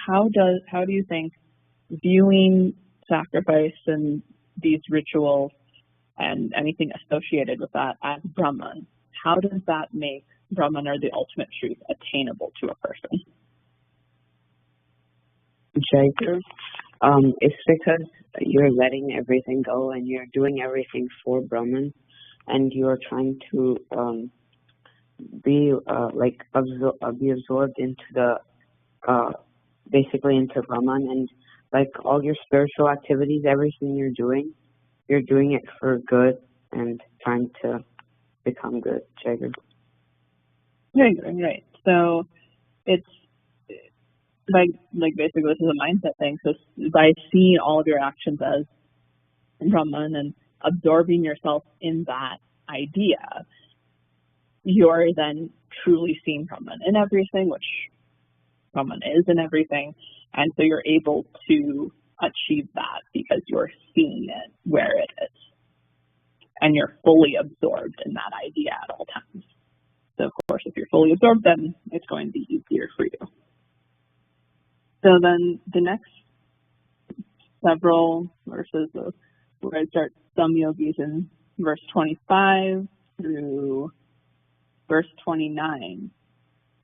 how do you think viewing sacrifice and these rituals and anything associated with that as Brahman, how does that make Brahman, or the ultimate truth, attainable to a person? Jacob, it's because you're letting everything go and you're doing everything for Brahman, and you're trying to be absorbed into the basically into Brahman, and like all your spiritual activities, everything you're doing it for good and trying to become good. Jagger. Right. So it's like basically this is a mindset thing. So by seeing all of your actions as Brahman and absorbing yourself in that idea, you're then truly seeing Brahman in everything, which Brahman is in everything, and so you're able to achieve that because you're seeing it where it is, and you're fully absorbed in that idea at all times. So of course, if you're fully absorbed, then it's going to be easier for you. So then the next several verses, we're going to start some yogis in verse 25 through verse 29,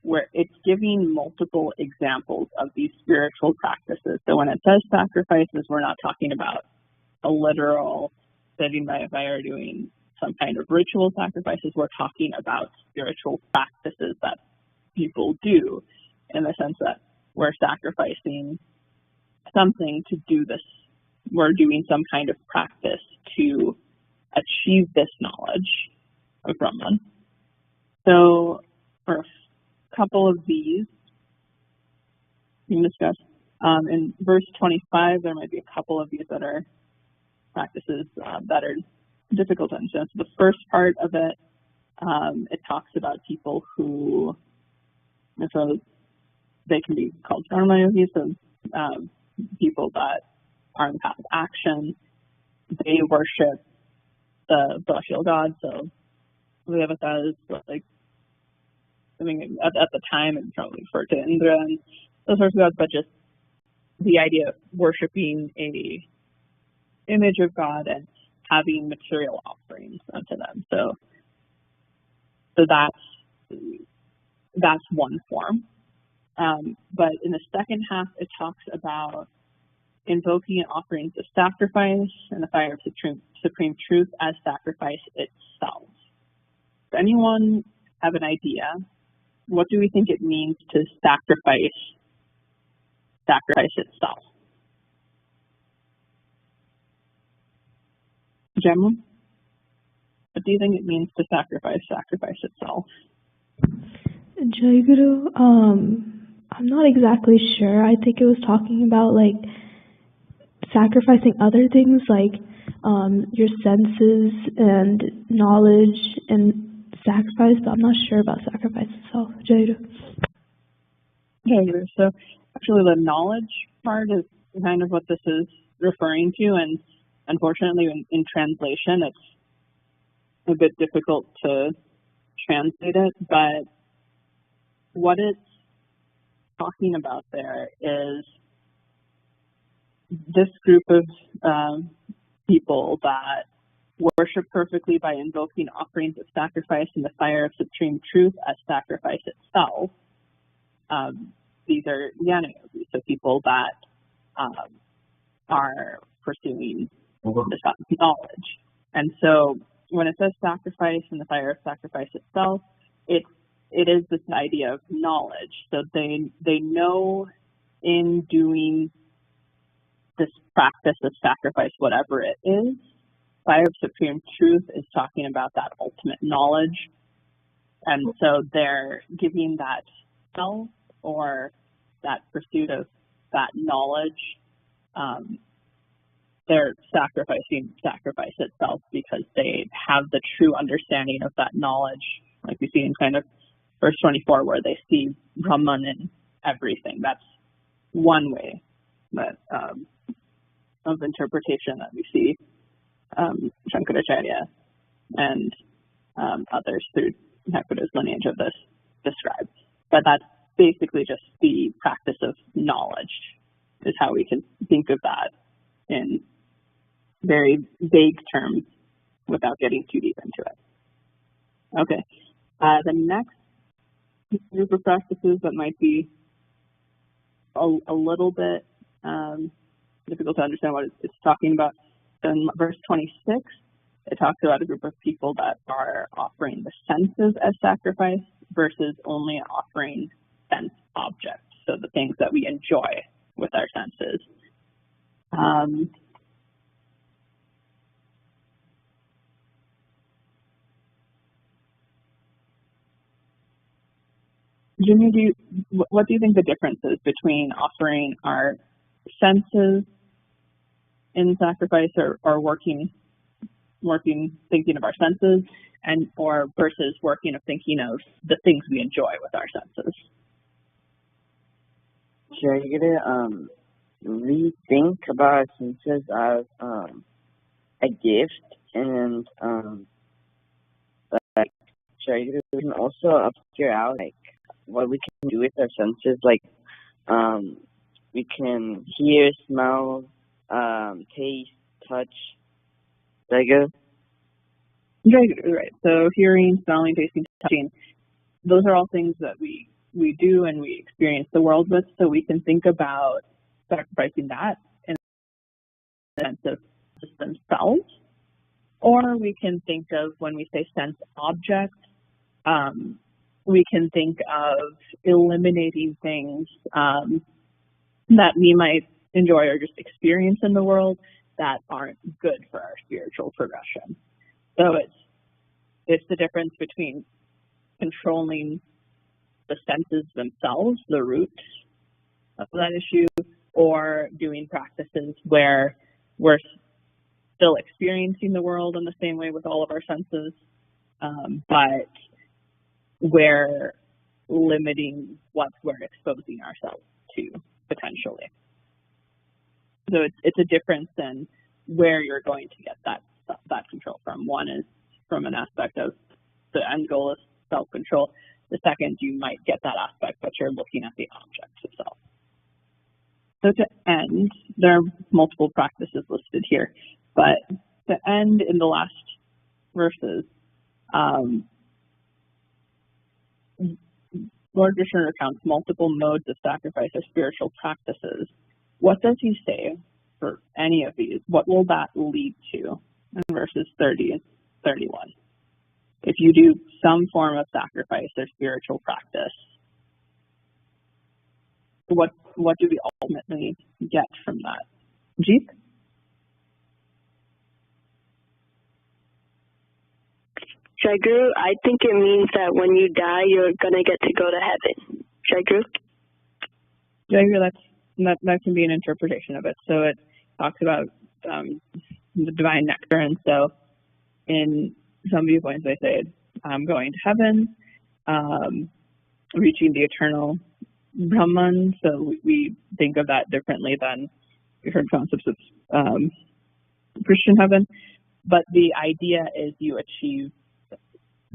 where it's giving multiple examples of these spiritual practices. So when it says sacrifices, we're not talking about a literal sitting by a fire doing some kind of ritual sacrifices. We're talking about spiritual practices that people do, in the sense that we're sacrificing something to do this. We're doing some kind of practice to achieve this knowledge of Brahman. So for a couple of these, we can discuss. In verse 25, there might be a couple of these that are practices that are difficult to understand. So the first part of it, it talks about people who, so they can be called karma yogis, so people that are in the path of action. They worship the celestial gods, so Devata is like, I mean, at the time it probably referred to Indra and those sorts of gods, but just the idea of worshiping a image of God and having material offerings unto them. So that's one form. But in the second half, it talks about invoking offerings of sacrifice and the fire of supreme truth as sacrifice itself. Does anyone have an idea? What do we think it means to sacrifice itself? Gemma, what do you think it means to sacrifice itself? Jai Guru, I'm not exactly sure. I think it was talking about like sacrificing other things like your senses and knowledge and sacrifice, but I'm not sure about sacrifice itself. Jai Guru. So actually the knowledge part is kind of what this is referring to, and unfortunately in translation it's a bit difficult to translate it, but what it's talking about there is this group of people that worship perfectly by invoking offerings of sacrifice and the fire of supreme truth as sacrifice itself. These are jnana yogis, so people that are pursuing this knowledge. And so when it says sacrifice and the fire of sacrifice itself, it is this idea of knowledge. So they know in doing this practice of sacrifice, whatever it is, fire of supreme truth is talking about that ultimate knowledge. And so they're giving that self or that pursuit of that knowledge, they're sacrificing sacrifice itself because they have the true understanding of that knowledge, like we see in kind of verse 24 where they see Brahman in everything. That's one way that of interpretation that we see Shankaracharya and others through Thakur's lineage of this described. But that's basically just the practice of knowledge is how we can think of that in very vague terms without getting too deep into it. Okay. The next group of practices that might be a little bit difficult to understand what it's talking about. So in verse 26, it talks about a group of people that are offering the senses as sacrifice versus only offering sense objects, so the things that we enjoy with our senses. Jimmy, what do you think the difference is between offering our senses in sacrifice, or working thinking of our senses, or versus working of thinking of the things we enjoy with our senses? Sure, you gotta rethink about our senses as a gift, and like sure, you can also figure out like what we can do with our senses, like we can hear, smell, taste, touch. There you go. Right. So hearing, smelling, tasting, touching, those are all things that we do and we experience the world with, so we can think about sacrificing that in the sense of just themselves. Or we can think of, when we say sense objects, we can think of eliminating things that we might enjoy or just experience in the world that aren't good for our spiritual progression. So it's the difference between controlling the senses themselves, the root of that issue, or doing practices where we're still experiencing the world in the same way with all of our senses, but we're limiting what we're exposing ourselves to potentially. So it's a difference in where you're going to get that control from. One is from an aspect of the end goal is self-control. The second, you might get that aspect, but you're looking at the objects itself. So to end, there are multiple practices listed here, but to end in the last verses, Lord Krishna recounts multiple modes of sacrifice or spiritual practices. What does he say for any of these? What will that lead to in verses 30 and 31? If you do some form of sacrifice or spiritual practice, what do we ultimately get from that? Jeet? Jaguru, I think it means that when you die, you're going to get to go to heaven. Jaguru? Jaguru, that can be an interpretation of it. So it talks about the divine nectar, and so in some viewpoints they say going to heaven, reaching the eternal Brahman. So we think of that differently than we've heard concepts of Christian heaven. But the idea is you achieve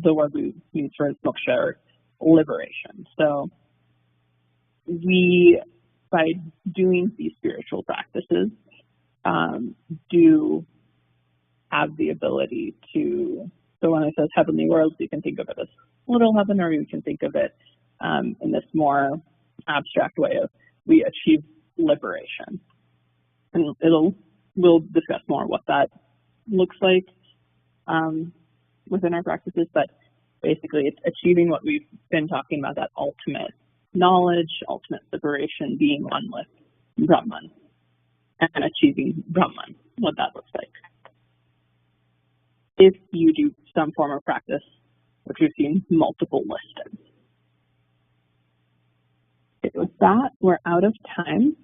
the word we use for moksha, or liberation. So we, by doing these spiritual practices, do have the ability to, so when it says heavenly worlds, you can think of it as little heaven, or you can think of it in this more abstract way of we achieve liberation. And we'll discuss more what that looks like within our practices, but basically it's achieving what we've been talking about, that ultimate knowledge, ultimate liberation, being one with Brahman, and achieving Brahman, what that looks like. If you do some form of practice, which we've seen multiple listed. Okay, with that, we're out of time.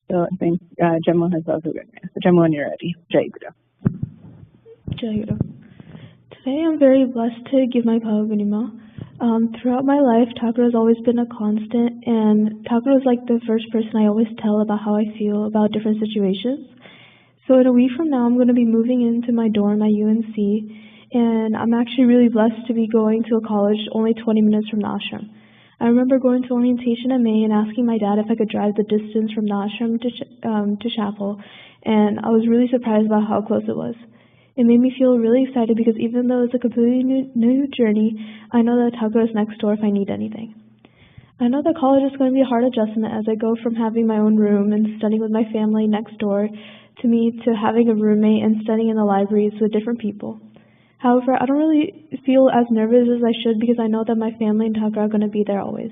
So I think Gemma has also been here. So Gemma, when you're ready. Jai Guru. Jai Guru. Today I'm very blessed to give my Bhavagunima. Throughout my life, Thakur has always been a constant, and Thakur is like the first person I always tell about how I feel about different situations. So in a week from now, I'm going to be moving into my dorm at UNC, and I'm actually really blessed to be going to a college only 20 minutes from the ashram. I remember going to orientation in May and asking my dad if I could drive the distance from the ashram to chapel, and I was really surprised about how close it was. It made me feel really excited because even though it's a completely new journey, I know that Thakur is next door if I need anything. I know that college is going to be a hard adjustment as I go from having my own room and studying with my family next door to having a roommate and studying in the libraries with different people. However, I don't really feel as nervous as I should because I know that my family and Thakur are going to be there always.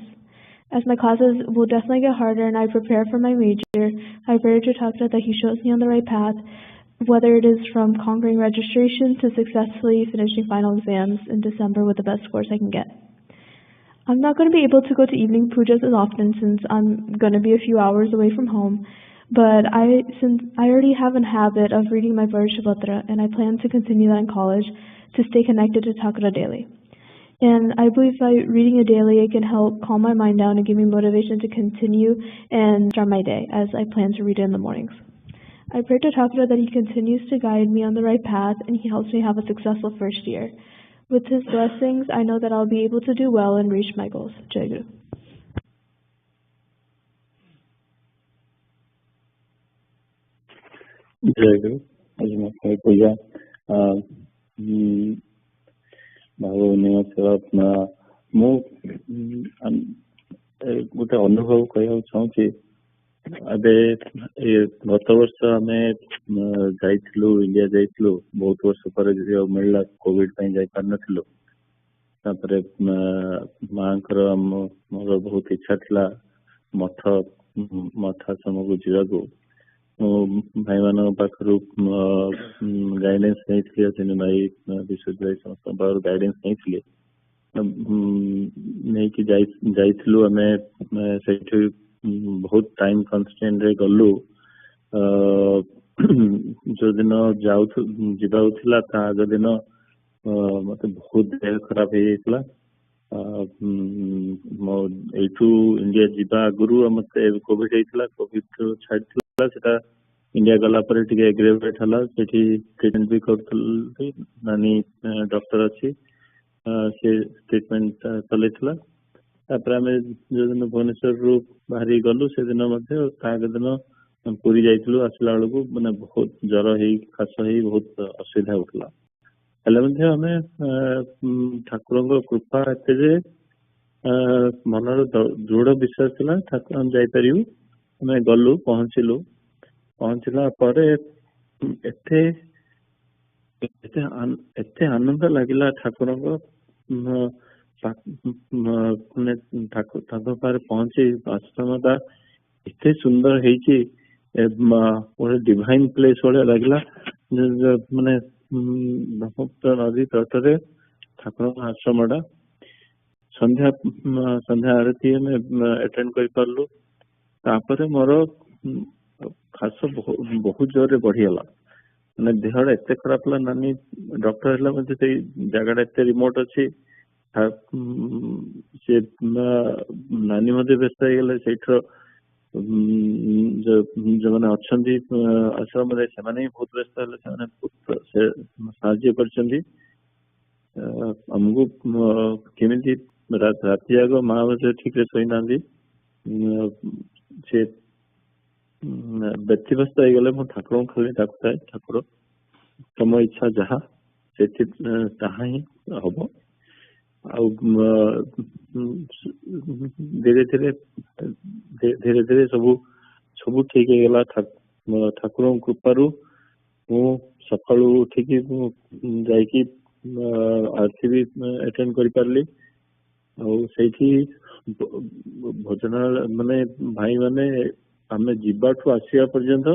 As my classes will definitely get harder and I prepare for my major, I pray to Thakur that he shows me on the right path, whether it is from conquering registration to successfully finishing final exams in December with the best scores I can get. I'm not going to be able to go to evening pujas as often since I'm going to be a few hours away from home, but since I already have a habit of reading my Varshapatra, and I plan to continue that in college to stay connected to Thakura daily. And I believe by reading it daily, it can help calm my mind down and give me motivation to continue and start my day, as I plan to read it in the mornings. I pray to Thakura that he continues to guide me on the right path and he helps me have a successful first year. With his blessings, I know that I'll be able to do well and reach my goals. Jai Guru. Jai Guru. As my puja, ଭାବନୀୟ ସେବା ମୁଁ ଗୋଟେ ଅନୁଭବ କହିବାକୁ ଚାହୁଁଛି। ଏବେ ଗତ ବର୍ଷ ଆମେ ଯାଇଥିଲୁ, ଇଣ୍ଡିଆ ଯାଇଥିଲୁ, ବହୁତ ବର୍ଷ ପରେ ମିଳିଲା, କୋଭିଡ ପାଇଁ ଯାଇପାରିନଥିଲୁ। ତାପରେ ମାଙ୍କର ମୋର ବହୁତ ଇଚ୍ଛା ଥିଲା ମଠ ଆଶ୍ରମକୁ ଯିବାକୁ। ମୁଁ ଭାଇମାନଙ୍କ ପାଖରୁ ଗାଇଡେନ୍ସ ନେଇଥିଲି, ଅଛନ୍ତି ଭାଇ ବିଶ୍ୱଜିତ ଭାଇ ସମସ୍ତଙ୍କ ପାଖରୁ ଗାଇଡେନ୍ସ ନେଇଥିଲି। ନେଇକି ଯାଇଥିଲୁ ଆମେ। ସେଇଠି ବହୁତ ଟାଇମ କନଷ୍ଟ୍ରେଣ୍ଟରେ ଗଲୁ। ଯୋଉଦିନ ଯିବାକୁ ଥିଲା ତା ଆଗ ଦିନ ମତେ ବହୁତ ଦେହ ଖରାପ ହେଇଯାଇଥିଲା। ଏଇଠୁ ଇଣ୍ଡିଆ ଯିବା ଆଗରୁ ମତେ କୋଭିଡ ହେଇଥିଲା। କୋଭିଡ ଛାଡିଥିଲା, ସେଟା ଇଣ୍ଡିଆ ଗଲା ପରେ ଟିକେ ଏଗ୍ରେଭେଟ୍ ହେଲା। ସେଠି ଟ୍ରିଟମେଣ୍ଟ ବି କରୁଥିଲି, ନାନୀ ଡକ୍ଟର ଅଛି, ସେ ଟ୍ରିଟମେଣ୍ଟ ଚଲେଇଥିଲା। ତାପରେ ଆମେ ଯୋଉଦିନ ଭୁବନେଶ୍ୱରରୁ ବାହାରି ଗଲୁ, ସେଦିନ ମଧ୍ୟ ତା ଆଗ ଦିନ ପୁରୀ ଯାଇଥିଲୁ। ଆସିଲା ବେଳକୁ ମାନେ ବହୁତ ଜ୍ୱର ହେଇ କାଶ ହେଇ ବହୁତ ଅସୁବିଧା ହଉଥିଲା। ହେଲେ ମଧ୍ୟ ଆମେ ଠାକୁରଙ୍କ କୃପା ଏତେ ଯେ ମନର ଦୃଢ ବିଶ୍ୱାସ ଥିଲା ଠାକୁର ଆମେ ଯାଇପାରିବୁ। ଆମେ ଗଲୁ, ପହଞ୍ଚିଲା ପରେ ଏତେ ଆନନ୍ଦ ଲାଗିଲା ଠାକୁରଙ୍କ ତାଙ୍କ ପାଖରେ ପହଞ୍ଚି। ଆଶ୍ରମଟା ଏତେ ସୁନ୍ଦର ହେଇଛି, ଗୋଟେ ଡିଭାଇନ ପ୍ଲେସ ଭଳିଆ ଲାଗିଲା। ମାନେ ବ୍ରହ୍ମପୁତ୍ର ନଦୀ ତଟରେ ଠାକୁରଙ୍କ ଆଶ୍ରମଟା। ସନ୍ଧ୍ୟା ଆରତି ଆମେ ଆଟେଣ୍ଡ କରିପାରିଲୁ। ତାପରେ ମୋର ଖାସ ବହୁତ ଜୋରରେ ବଢିଗଲା। ମାନେ ଦେହଟା ଏତେ ଖରାପ ହେଲା, ନାନୀ ଡକ୍ଟର ହେଲା ମଧ୍ୟ ସେଇ ଜାଗାଟା ଏତେ ରିମୋଟ ଅଛି। ସେ ନାନୀ ମଧ୍ୟ ବ୍ୟସ୍ତ ହେଇଗଲେ। ସେଇଠର ଯୋଉମାନେ ଅଛନ୍ତି ଆଶ୍ରମରେ ସେମାନେ ବି ବହୁତ ବ୍ୟସ୍ତ ହେଲେ। ସେମାନେ ସାହାଯ୍ୟ କରିଛନ୍ତି ଆମକୁ। କେମିତି ରାତି ଯାକ ମା ମଧ୍ୟ ଠିକରେ ଶୋଇନାହାନ୍ତି। ସେ ବ୍ୟତିବ୍ୟସ୍ତ ହେଇଗଲେ। ମୁଁ ଠାକୁରଙ୍କୁ ଖାଲି ଡାକୁଥାଏ, ଠାକୁର ତମ ଇଚ୍ଛା ଯାହା, ସେଠି ତାହା ହିଁ ହବ। ଆଉ ଧୀରେ ଧୀରେ ସବୁ ଠିକ ହେଇଗଲା। ଠାକୁରଙ୍କ କୃପାରୁ ମୁଁ ସକାଳୁ ଉଠିକି ମୁଁ ଯାଇକି ଆରତି ବି ଆଟେଣ୍ଡ କରିପାରିଲି। ଆଉ ସେଇଠି ଭୋଜନାଳୟ ମାନେ ଭାଇମାନେ ଆମେ ଯିବାଠୁ ଆସିବା ପର୍ଯ୍ୟନ୍ତ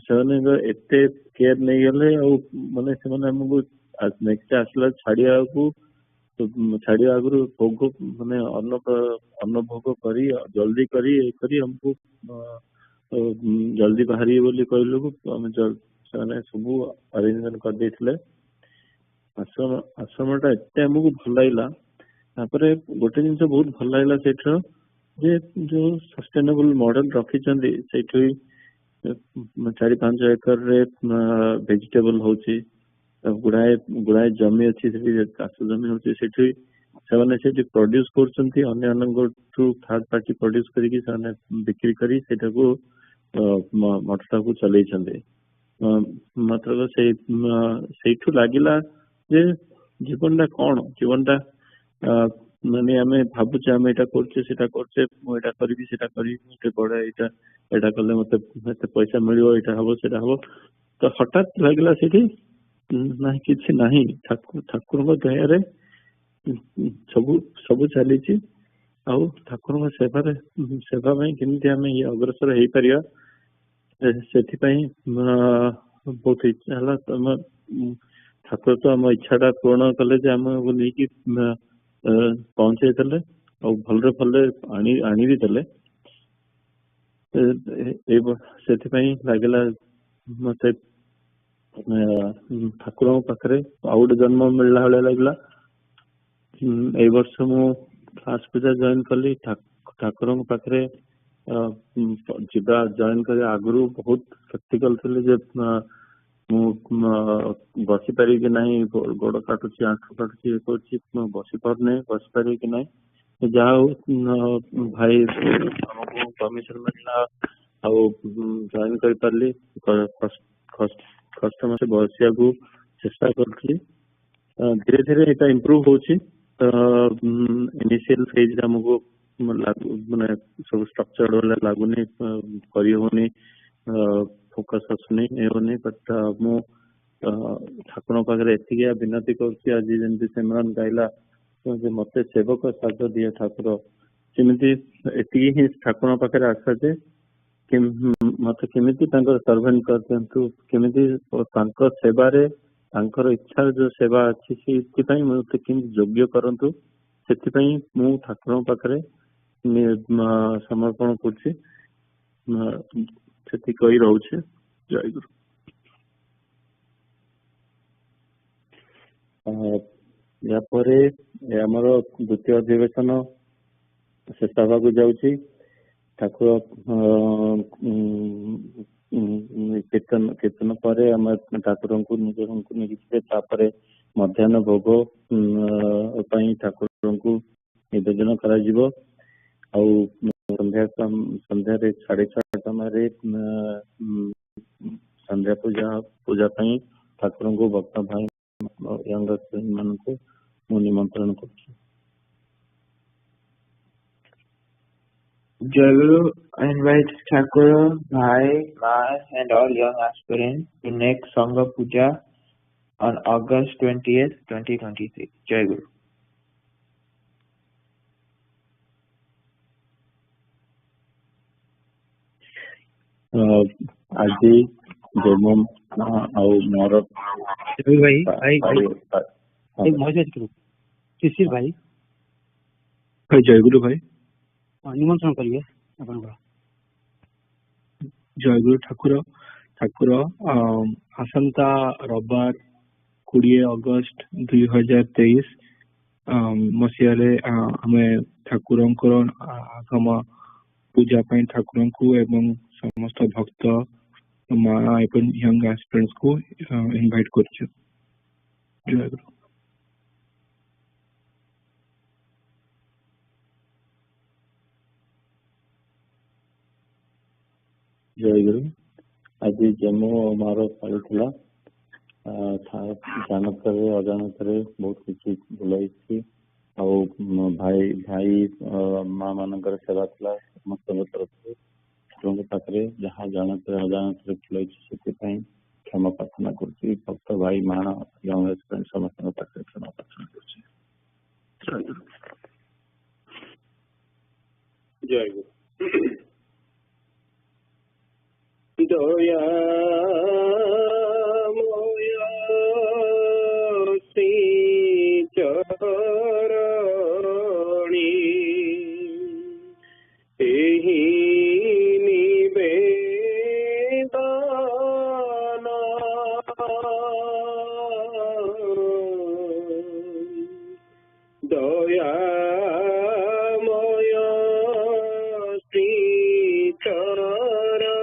ସେମାନେ ଏତେ କେୟାର ନେଇଗଲେ। ଆଉ ମାନେ ସେମାନେ ଆମକୁ ନେକ୍ସଟ ଆସିଲା ଛାଡିବା ଆଗରୁ ଭୋଗ ମାନେ ଅନ୍ନ ଭୋଗ କରି ଜଲ୍ଦି କରି ଆମକୁ ଜଲ୍ଦି ବାହାରିବେ ବୋଲି କହିଲୁ। ଆମେ ସେମାନେ ସବୁ ଆରେଞ୍ଜମେଣ୍ଟ କରିଦେଇଥିଲେ। ଆଶ୍ରମଟା ଏତେ ଆମକୁ ଭଲ ଲାଗିଲା। ତାପରେ ଗୋଟେ ଜିନିଷ ବହୁତ ଭଲ ଲାଗିଲା ସେଇଠିର, ଯେ ଯୋଉ ସଷ୍ଟେନେବଲ ମଡେଲ ରଖିଛନ୍ତି। ସେଇଠି 4-5 ଏକରରେ ଭେଜିଟେବଲ ହଉଛି। ଗୁଡାଏ ଜମି ଅଛି, ସେଠି ଚାଷ ଜମି ହଉଛି। ସେଠି ସେମାନେ ପ୍ରଡ୍ୟୁସ କରୁଛନ୍ତି, ଅନ୍ୟମାନଙ୍କଠୁ ଥାର୍ଡ ପାର୍ଟି ପ୍ରଡ୍ୟୁସ କରିକି ସେମାନେ ବିକ୍ରି କରି ସେଇଟାକୁ ମଠଟାକୁ ଚଲେଇଛନ୍ତି। ମାତ୍ର ସେଇଠୁ ଲାଗିଲା ଯେ ଜୀବନଟା କଣ, ଜୀବନଟା ମାନେ ଆମେ ଭାବୁଛେ ଆମେ ଏଇଟା କରୁଛେ ସେଟା କରୁଛେ, ମୁଁ ଏଇଟା କରିବି ସେଟା କରିବି, ଏତେ ବଡ ଏଇଟା କଲେ ମତେ ଏତେ ପଇସା ମିଳିବ, ଏଇଟା ହବ ସେଟା ହବ। ତ ହଠାତ୍ ଲାଗିଲା ସେଠି ନାହିଁ, କିଛି ନାହିଁ। ଠାକୁରଙ୍କ ଦୟାରେ ସବୁ ଚାଲିଛି। ଆଉ ଠାକୁରଙ୍କ ସେବା ପାଇଁ କେମିତି ଆମେ ଅଗ୍ରସର ହେଇପାରିବା, ସେଥିପାଇଁ ବହୁତ ଇଚ୍ଛା ହେଲା। ଠାକୁର ତ ଆମ ଇଚ୍ଛାଟା ପୂରଣ କଲେ ଯେ ଆମକୁ ନେଇକି पहुंचे भलरे भलरे आनी भी देले लगे मत ठाकुर पाखे आउ गोटे जन्म मिलला भाया लगला। ए वर्ष मु क्लास पूजा जॉइन कली ठाकुर पाखे जॉइन कर आगु बहुत स्केप्टिकल थे जे बसी पारि कि नहीं गोड़ काटुची आंखु काटुची ये करुची बसी पारे बसी पारि कि नहीं जहाँ भाई आमको परमिशन मिलला जॉइन कर पार्ली कष्ट से बसिया को चेष्टा करी धीरे धीरे यहाँ इम्प्रूव होची। इनिशियल फेज आमको माने सब स्ट्रक्चर वाला लगुनि करी होनी फोकस आसुनी होनी बट मु ठाकुर पाखे एति विनती करुच्ची आज जमी सिमरन गाइला मत सेवक साध दिए ठाकुर सेमती एति ही ठाकुर पाखे आशा जे मत केमी सर्वेंट कर दिंतु केमी सेवार इच्छा जो सेवा अच्छी से मत योग्य करंतु से मु ठाकुर पाखे समर्पण करुच्ची से कही रोचे। जय गुरु। यापर आमर द्वितीय अधिवेशन शेष हवा जाऊँगी। ठाकुर कीर्तन पर ठाकुर को निजे मध्याह्न भोग ठाकुर को निवेदन करा संध्या 6:30 समय संध्या पूजा ठाकुर को भक्त भाई यंग मान को निमंत्रण कर। Jaguru invites Thakur, Bhai, Mas and all young aspirants to next Sangha Puja on August 20th, 2023. Jai Guru. आज डेमो मोर भाई शिशिर भाई जय गुरु भाई निमंत्रण करिए। जय गुरु ठाकुर आसंता रविवार 20 अगस्त 2023 मसीह आम ठाकुर आगम पूजा ठाकुर को एवं समस्त भक्त माँ एवं यंग एस्पिरेंट्स को इनवाइट कर। जय गुरु। जय गुरु। आज जम्मू मार पड़ता जानत अजाणत बहुत किसी भूल भाई भाई माँ मान सेवा थी समस्त तरफ पाखे जहाँ जानत अजाणत भूल से क्षमा प्रार्थना करुच्ची। भक्त भाई माँ यंग एस्पिरेंट समस्त पाखे क्षमा प्रार्थना करुच्ची। जय गुरु। दया मोया श्री चरणी एहि निवेदना दया मोया श्री चरणी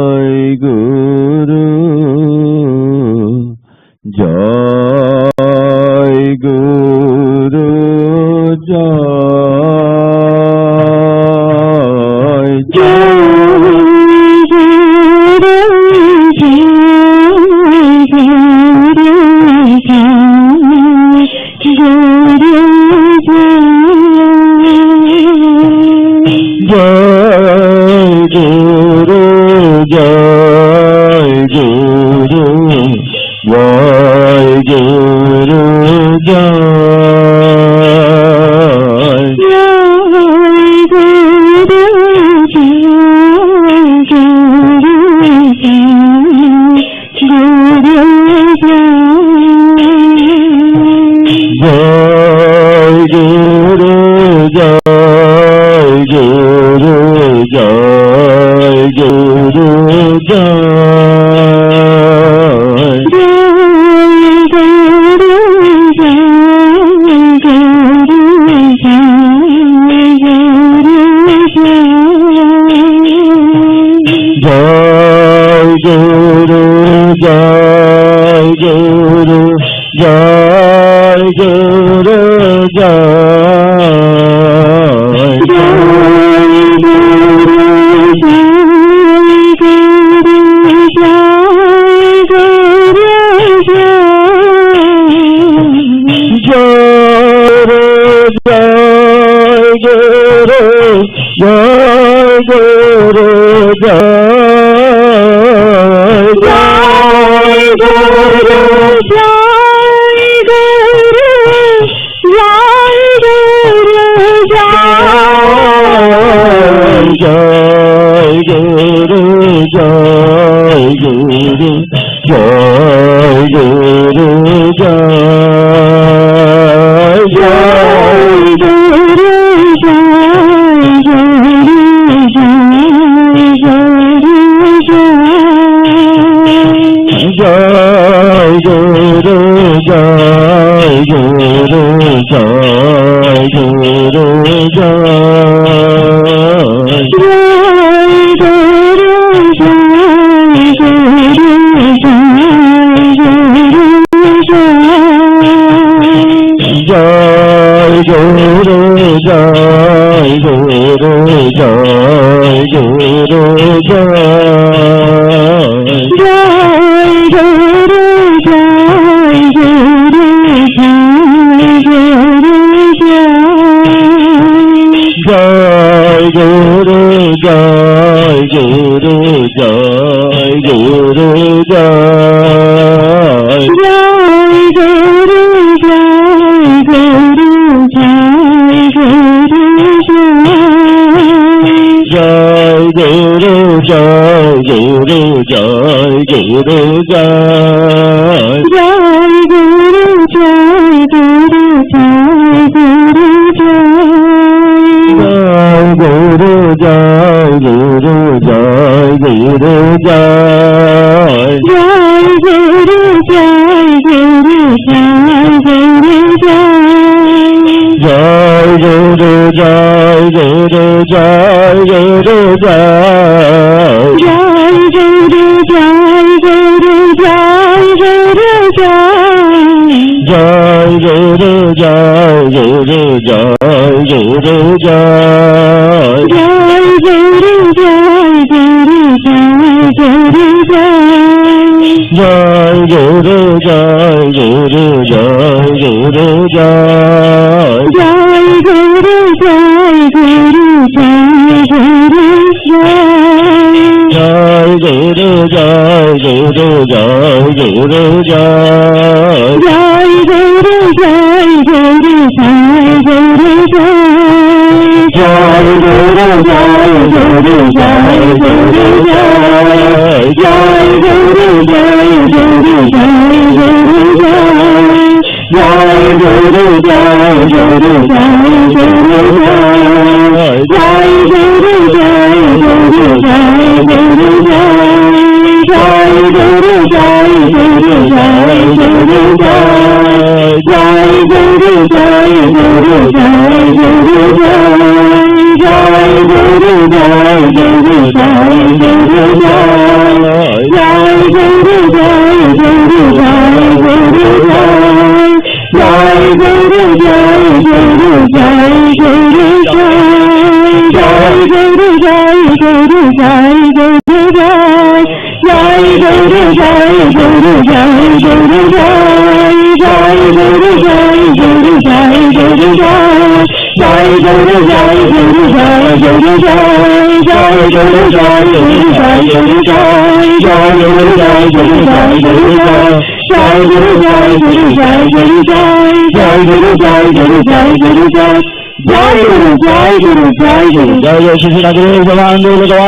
जय श्री भगवान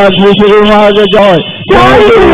श्री गुरु महाराज जय।